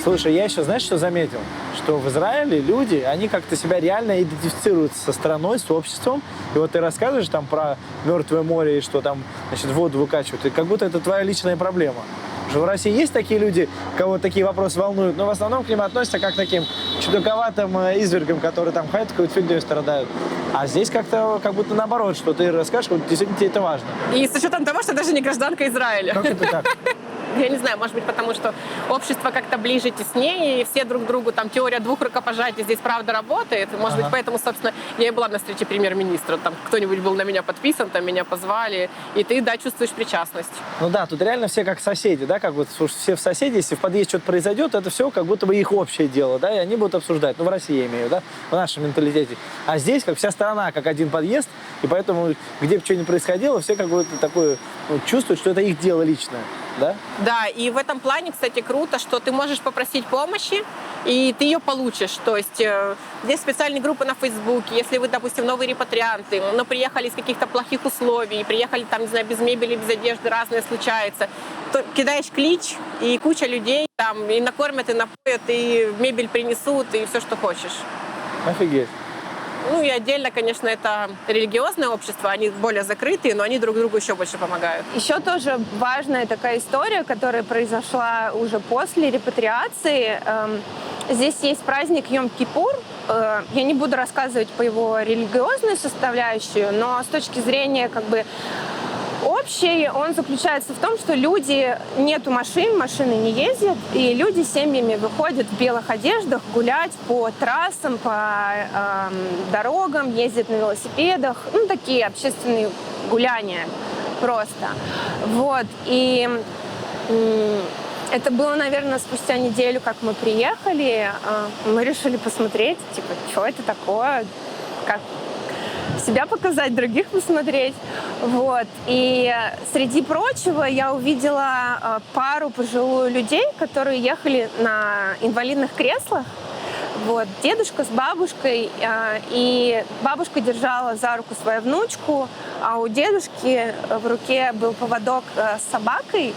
Слушай, я еще, знаешь, что заметил? Что в Израиле люди, они как-то себя реально идентифицируют со страной, с обществом. И вот ты рассказываешь там про Мертвое море, и что там, воду выкачивают, и как будто это твоя личная проблема. Что в России есть такие люди, кого такие вопросы волнуют, но в основном к ним относятся как к таким чудаковатым извергам, которые там ходят, какой-то фигней страдают. А здесь как-то как будто наоборот, что ты расскажешь, что действительно тебе это важно. И с учетом того, что даже не гражданка Израиля. Как это так? Я не знаю, может быть, потому что общество как-то ближе, теснее, и все друг другу, там, теория 2 рукопожатий здесь правда работает. Может быть, поэтому, собственно, я и была на встрече премьер-министра. Там кто-нибудь был на меня подписан, там меня позвали, и ты, чувствуешь причастность. Ну да, тут реально все как соседи, да, как вот все в соседи, если в подъезде что-то произойдет, это все как будто бы их общее дело, да, и они будут обсуждать. В России я имею, да, в нашем менталитете. А здесь как вся страна, как один подъезд, и поэтому, где бы что ни происходило, все как будто такое чувствуют, что это их дело личное. Да? Да, и в этом плане, кстати, круто, что ты можешь попросить помощи, и ты ее получишь. То есть здесь специальные группы на Фейсбуке. Если вы, допустим, новые репатрианты, но приехали из каких-то плохих условий, приехали там, не знаю, без мебели, без одежды, разное случается, то кидаешь клич, и куча людей там и накормят, и напоят, и мебель принесут, и все, что хочешь. Офигеть. И отдельно, конечно, это религиозное общество, они более закрытые, но они друг другу еще больше помогают. Еще тоже важная такая история, которая произошла уже после репатриации. Здесь есть праздник Йом-Кипур. Я не буду рассказывать по его религиозную составляющую, но с точки зрения общий, он заключается в том, что нету машины не ездят, и люди семьями выходят в белых одеждах гулять по трассам, по дорогам, ездят на велосипедах, такие общественные гуляния просто. И это было, наверное, спустя неделю, как мы приехали, мы решили посмотреть, что это такое, как себя показать, других посмотреть. И среди прочего я увидела пару пожилых людей, которые ехали на инвалидных креслах. Дедушка с бабушкой, и бабушка держала за руку свою внучку, а у дедушки в руке был поводок с собакой.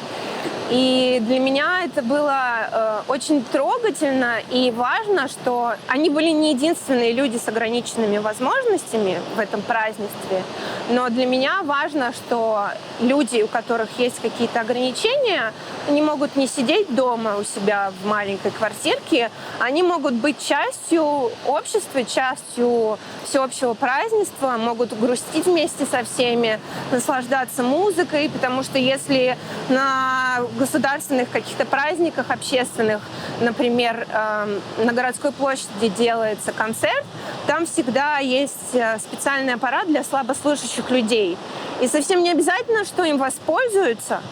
И для меня это было очень трогательно и важно, что они были не единственные люди с ограниченными возможностями в этом празднестве, но для меня важно, что люди, у которых есть какие-то ограничения, они могут не сидеть дома у себя в маленькой квартирке, они могут быть частью общества, частью всеобщего празднества, могут грустить вместе со всеми, наслаждаться музыкой, потому что если на государственных каких-то праздниках общественных, например, на городской площади делается концерт, там всегда есть специальный аппарат для слабослышащих людей. И совсем не обязательно, что им воспользуются,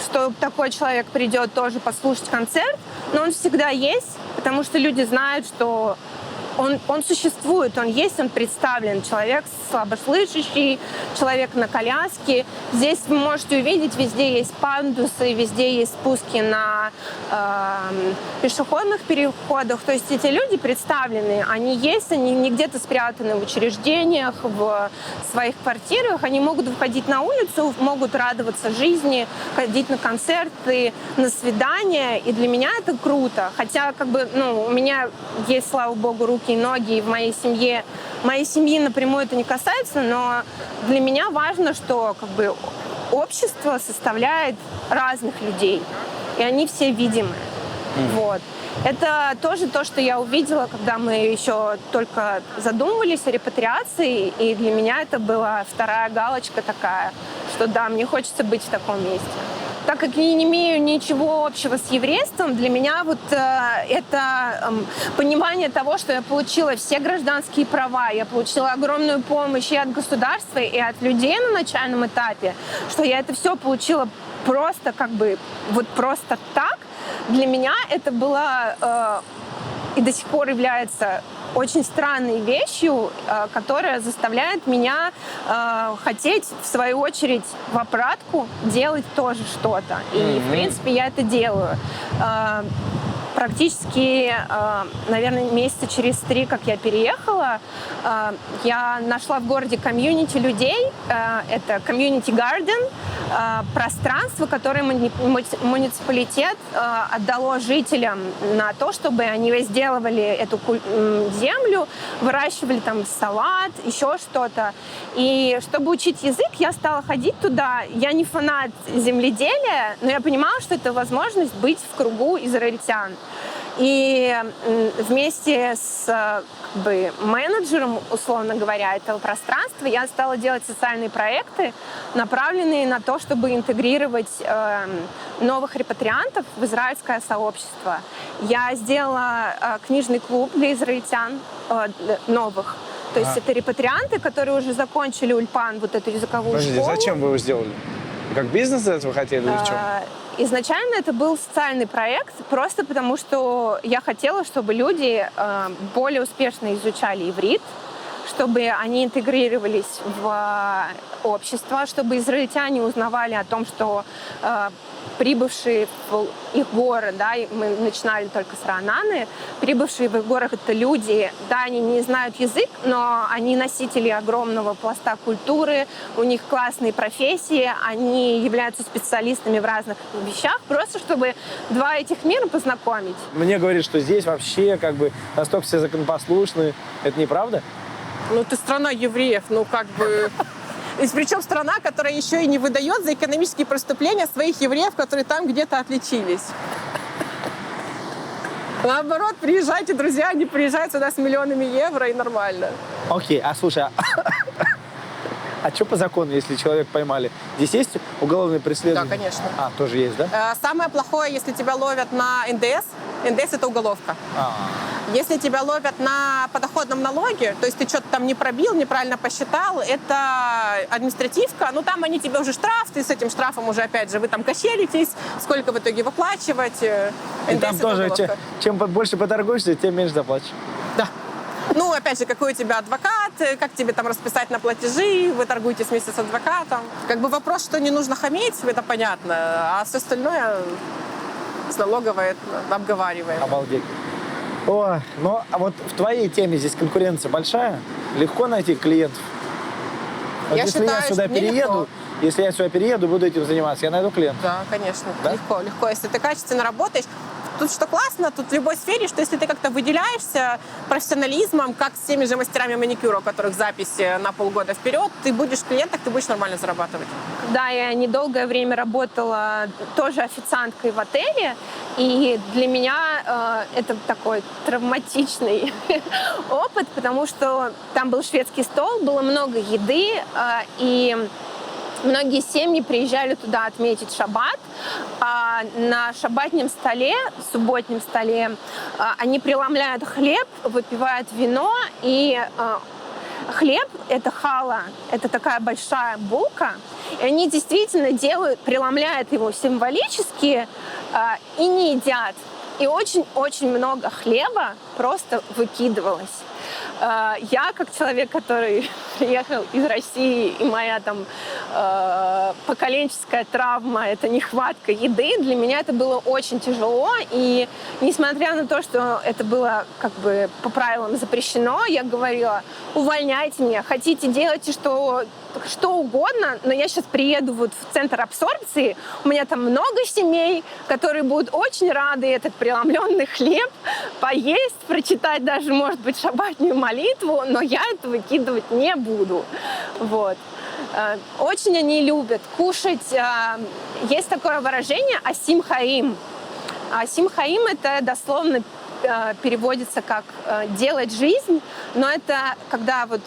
что такой человек придет тоже послушать концерт, но он всегда есть, потому что люди знают, что он существует, он есть, он представлен. Человек слабослышащий, человек на коляске. Здесь вы можете увидеть, везде есть пандусы, везде есть спуски на пешеходных переходах. То есть эти люди представлены, они есть, они не где-то спрятаны в учреждениях, в своих квартирах. Они могут выходить на улицу, могут радоваться жизни, ходить на концерты, на свидания. И для меня это круто. Хотя, у меня есть, слава богу, руки и ноги, и в моей семьи напрямую это не касается, но для меня важно, что общество составляет разных людей, и они все видимы. Вот. Это тоже то, что я увидела, когда мы еще только задумывались о репатриации, и для меня это была вторая галочка такая, что да, мне хочется быть в таком месте. Так как я не имею ничего общего с еврейством, для меня это понимание того, что я получила все гражданские права, я получила огромную помощь и от государства, и от людей на начальном этапе, что я это все получила просто просто так, для меня это было и до сих пор является очень странной вещью, которая заставляет меня хотеть, в свою очередь, в обратку делать тоже что-то. И, в принципе, я это делаю. Практически, наверное, месяца через 3, как я переехала, я нашла в городе комьюнити людей. Это комьюнити гарден, пространство, которое муниципалитет отдало жителям на то, чтобы они возделывали эту землю, выращивали там салат, еще что-то. И чтобы учить язык, я стала ходить туда. Я не фанат земледелия, но я понимала, что это возможность быть в кругу израильтян. И вместе с менеджером, условно говоря, этого пространства я стала делать социальные проекты, направленные на то, чтобы интегрировать новых репатриантов в израильское сообщество. Я сделала книжный клуб для израильтян новых. То есть это репатрианты, которые уже закончили ульпан, вот эту языковую школу. Зачем вы его сделали? Как бизнес этого хотели или что? Изначально это был социальный проект, просто потому что я хотела, чтобы люди более успешно изучали иврит, чтобы они интегрировались в общество, чтобы израильтяне узнавали о том, что прибывшие в их город, да, мы начинали только с Раананы, прибывшие в их город — это люди, да, они не знают язык, но они носители огромного пласта культуры, у них классные профессии, они являются специалистами в разных вещах, просто чтобы два этих мира познакомить. Мне говорят, что здесь вообще настолько все законопослушны. Это неправда? Ты страна евреев, И причем страна, которая еще и не выдает за экономические преступления своих евреев, которые там где-то отличились. Наоборот, приезжайте, друзья, они приезжают сюда с миллионами евро, и нормально. Окей, слушай, а что по закону, если человека поймали? Здесь есть уголовное преследование? Да, конечно. Тоже есть, да? Самое плохое, если тебя ловят на НДС. НДС — это уголовка. Если тебя ловят на подоходном налоге, то есть ты что-то там не пробил, неправильно посчитал, это административка, там они тебе уже штраф, ты с этим штрафом уже, опять же, вы там качелитесь, сколько в итоге выплачивать. И там тоже, чем больше поторгуешься, тем меньше заплатишь. Да. Опять же, какой у тебя адвокат, как тебе там расписать на платежи, вы торгуетесь вместе с адвокатом. Вопрос, что не нужно хамить, это понятно, а все остальное с налоговой обговариваем. Обалдеть. А вот в твоей теме здесь конкуренция большая? Легко найти клиентов? Если я сюда перееду, буду этим заниматься, я найду клиента? Да, конечно. Да? Легко. Если ты качественно работаешь, тут что классно, тут в любой сфере, что если ты как-то выделяешься профессионализмом, как с теми же мастерами маникюра, у которых записи на полгода вперед, ты будешь в клиентах, ты будешь нормально зарабатывать. Да, я недолгое время работала тоже официанткой в отеле, и для меня это такой травматичный опыт, потому что там был шведский стол, было много еды, и многие семьи приезжали туда отметить шаббат, а на шаббатнем столе, субботнем столе, они преломляют хлеб, выпивают вино, и хлеб — это хала, это такая большая булка, и они действительно преломляют его символически и не едят. И очень-очень много хлеба просто выкидывалось. Я, как человек, который приехал из России, и моя там поколенческая травма — это нехватка еды, для меня это было очень тяжело. И несмотря на то, что это было как бы по правилам запрещено, я говорила: увольняйте меня, хотите, делайте что угодно, но я сейчас приеду вот в центр абсорбции, у меня там много семей, которые будут очень рады этот преломленный хлеб поесть, прочитать даже, может быть, шаббатную молитву, но я это выкидывать не буду. Вот. Очень они любят кушать. Есть такое выражение «асим хаим». «Асим хаим» — это дословно переводится как «делать жизнь», но это когда вот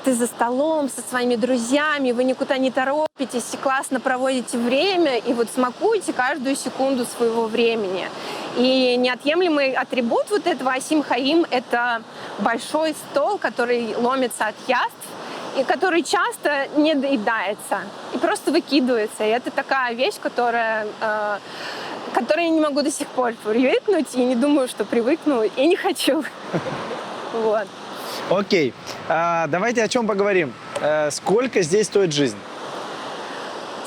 ты за столом со своими друзьями, вы никуда не торопитесь и классно проводите время, и вот смакуете каждую секунду своего времени. И неотъемлемый атрибут вот этого асим хаим — это большой стол, который ломится от яств, и который часто не доедается и просто выкидывается. И это такая вещь, которой я не могу до сих пор привыкнуть, и не думаю, что привыкну, и не хочу. Вот. Окей. Давайте о чем поговорим. Сколько здесь стоит жизнь?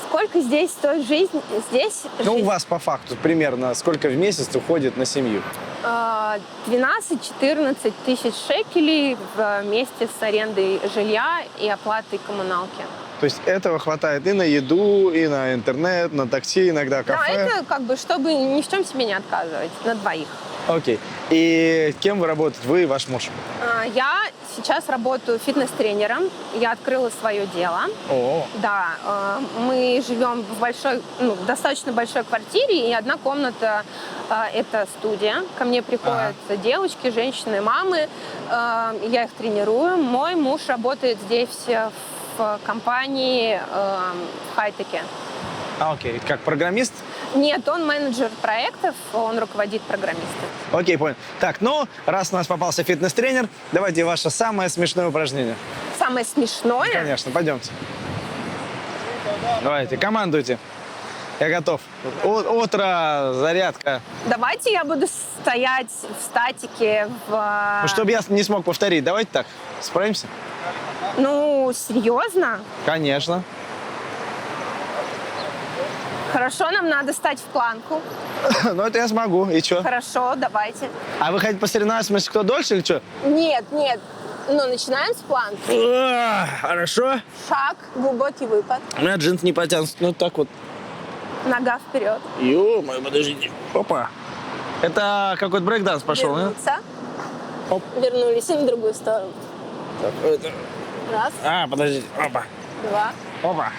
Сколько здесь стоит жизнь? Здесь Ну, жизнь, у вас по факту примерно сколько в месяц уходит на семью? 12-14 тысяч шекелей вместе с арендой жилья и оплатой коммуналки. То есть этого хватает и на еду, и на интернет, на такси, иногда Да, кафе? это как бы, чтобы ни в чем себе не отказывать, на двоих. Окей. И кем вы работаете? Вы и ваш муж? Я сейчас работаю фитнес-тренером. Я открыла свое дело. О, Да, мы живем в большой, достаточно большой квартире, и одна комната это студия. Ко мне приходят девочки, женщины, мамы. Я их тренирую. Мой муж работает здесь в компании в Хайтеке. окей. Как программист? Нет, он менеджер проектов, он руководит программистом. Окей, понял. Так, ну, раз у нас попался фитнес-тренер, давайте ваше самое смешное упражнение. Самое смешное? Конечно, пойдемте. Давайте, командуйте. Я готов. Утро, зарядка. Давайте я буду стоять в статике, Ну, чтобы я не смог повторить, давайте так. Справимся? Ну, серьезно? Конечно. Хорошо, нам надо стать в планку. Ну, это я смогу. И что? Хорошо, давайте. А вы хотите посоревноваться, в смысле, кто дольше или что? Нет. Ну, начинаем с планки. Хорошо. Шаг, глубокий выпад. У меня джинсы не потянутся. Ну, так вот. Нога вперед. Ё-моё, подождите. Опа. Это какой-то брейк-данс пошел, да? Вернуться. Оп. Вернулись и на другую сторону. Так, это... Раз, подождите. Опа. два, Опа.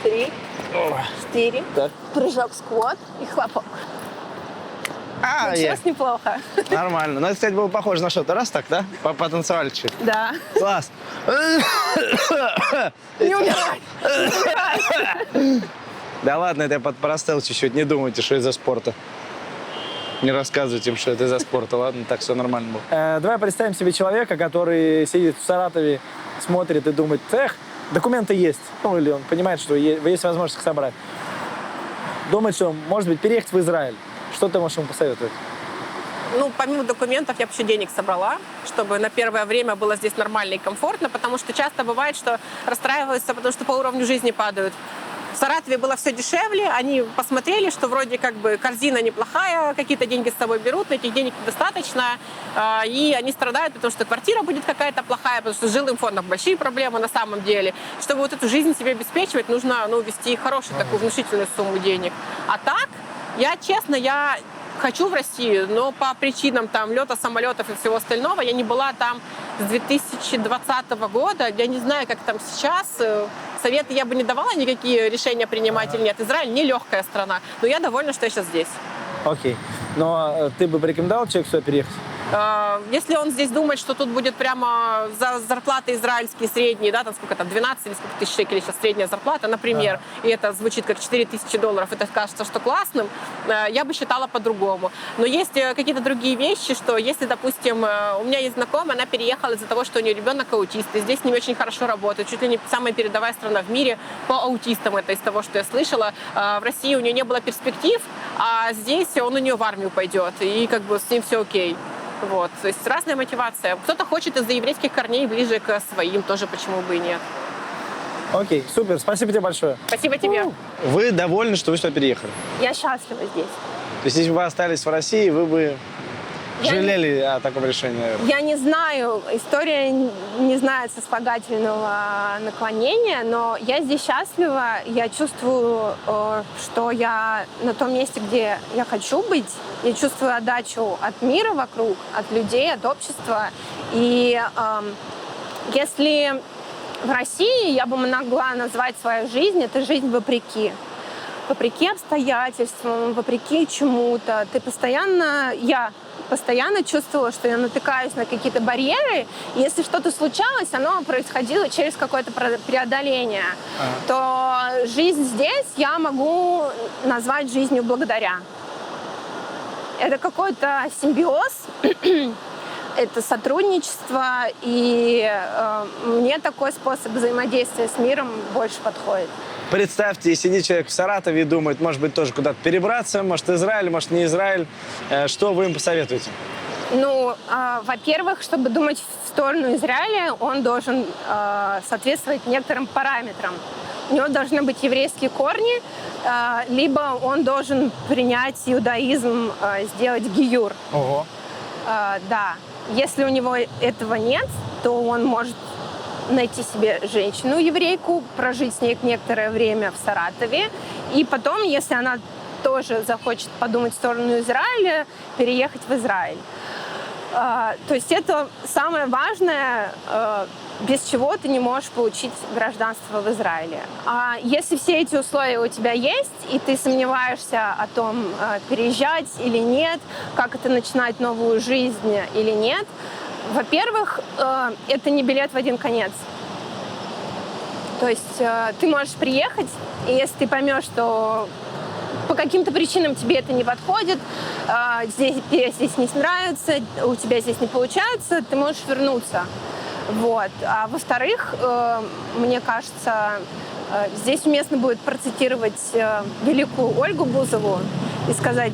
3, Опа. 4. Так. Прыжок, сквот и хлопок. Я. Сейчас неплохо. Нормально. Ну, это, кстати, было похоже на что-то. Раз так, да? Потанцевали чуть. Да. Класс. Не умирай. Да ладно, это я подпростел чуть-чуть. Не думайте, что из-за спорта. Не рассказывайте им, что это из-за спорта, ладно? Так все нормально было. Давай представим себе человека, который сидит в Саратове, смотрит и думает: эх, документы есть. Ну, или он понимает, что есть возможность их собрать. Думает, что, может быть, переехать в Израиль. Что ты можешь ему посоветовать? Ну, помимо документов, я бы еще денег собрала, чтобы на первое время было здесь нормально и комфортно, потому что часто бывает, что расстраиваются, потому что по уровню жизни падают. В Саратове было все дешевле, они посмотрели, что вроде как бы корзина неплохая, какие-то деньги с собой берут, но этих денег недостаточно, и они страдают, потому что квартира будет какая-то плохая, потому что с жилым фондом большие проблемы на самом деле. Чтобы вот эту жизнь себе обеспечивать, нужно ввести хорошую такую внушительную сумму денег. А так, я хочу в Россию, но по причинам там лета самолетов и всего остального я не была там с 2020 года. Я не знаю, как там сейчас. Советы я бы не давала никакие решения принимать или нет. Израиль нелегкая страна, но я довольна, что я сейчас здесь. Окей. Но ты бы порекомендовал человеку сюда переехать? Если он здесь думает, что тут будет прямо за зарплаты израильские средние, да, там сколько там, 12 или сколько тысяч шекелей сейчас средняя зарплата, например, и это звучит как 4000 долларов, это кажется, что классным, я бы считала по-другому. Но есть какие-то другие вещи, что если, допустим, у меня есть знакомая, она переехала из-за того, что у нее ребенок аутист, и здесь с ними очень хорошо работают, чуть ли не самая передовая страна в мире по аутистам, это из того, что я слышала. В России у нее не было перспектив, а здесь он у нее в армию пойдет, и как бы с ним все окей. Вот. То есть разная мотивация. Кто-то хочет из-за еврейских корней ближе к своим, тоже почему бы и нет. Окей, супер, спасибо тебе большое. Спасибо тебе. Вы довольны, что вы сюда переехали? Я счастлива здесь. То есть, если бы вы остались в России, вы бы жалели о таком решении, наверное? Я не знаю, история не знает сослагательного наклонения, но я здесь счастлива, я чувствую, что я на том месте, где я хочу быть, я чувствую отдачу от мира вокруг, от людей, от общества. И если в России я бы могла назвать свою жизнь, это жизнь вопреки. Вопреки обстоятельствам, вопреки чему-то. Я постоянно чувствовала, что я натыкаюсь на какие-то барьеры, и если что-то случалось, оно происходило через какое-то преодоление. То жизнь здесь я могу назвать жизнью благодаря. Это какой-то симбиоз, это сотрудничество, и мне такой способ взаимодействия с миром больше подходит. Представьте, сидит человек в Саратове и думает, может быть, тоже куда-то перебраться, может, Израиль, может, не Израиль. Что вы им посоветуете? Ну, во-первых, чтобы думать в сторону Израиля, он должен соответствовать некоторым параметрам. У него должны быть еврейские корни, либо он должен принять иудаизм, сделать гиюр. Ого. Да. Если у него этого нет, то он может найти себе женщину-еврейку, прожить с ней некоторое время в Саратове, и потом, если она тоже захочет подумать в сторону Израиля, переехать в Израиль. То есть это самое важное, без чего ты не можешь получить гражданство в Израиле. А если все эти условия у тебя есть, и ты сомневаешься о том, переезжать или нет, как это начинать новую жизнь или нет, во-первых, это не билет в один конец. То есть ты можешь приехать, и если ты поймешь, что по каким-то причинам тебе это не подходит, тебе здесь не нравится, у тебя здесь не получается, ты можешь вернуться. Вот. А во-вторых, мне кажется, здесь уместно будет процитировать великую Ольгу Бузову и сказать: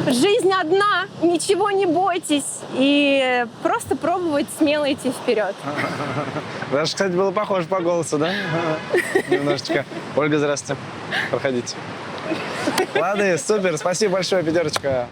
«Жизнь одна, ничего не бойтесь», и просто пробовать смело идти вперед. Даже, кстати, было похоже по голосу, да? Немножечко. Ольга, здравствуйте. Проходите. Ладно, супер, спасибо большое, пятерочка.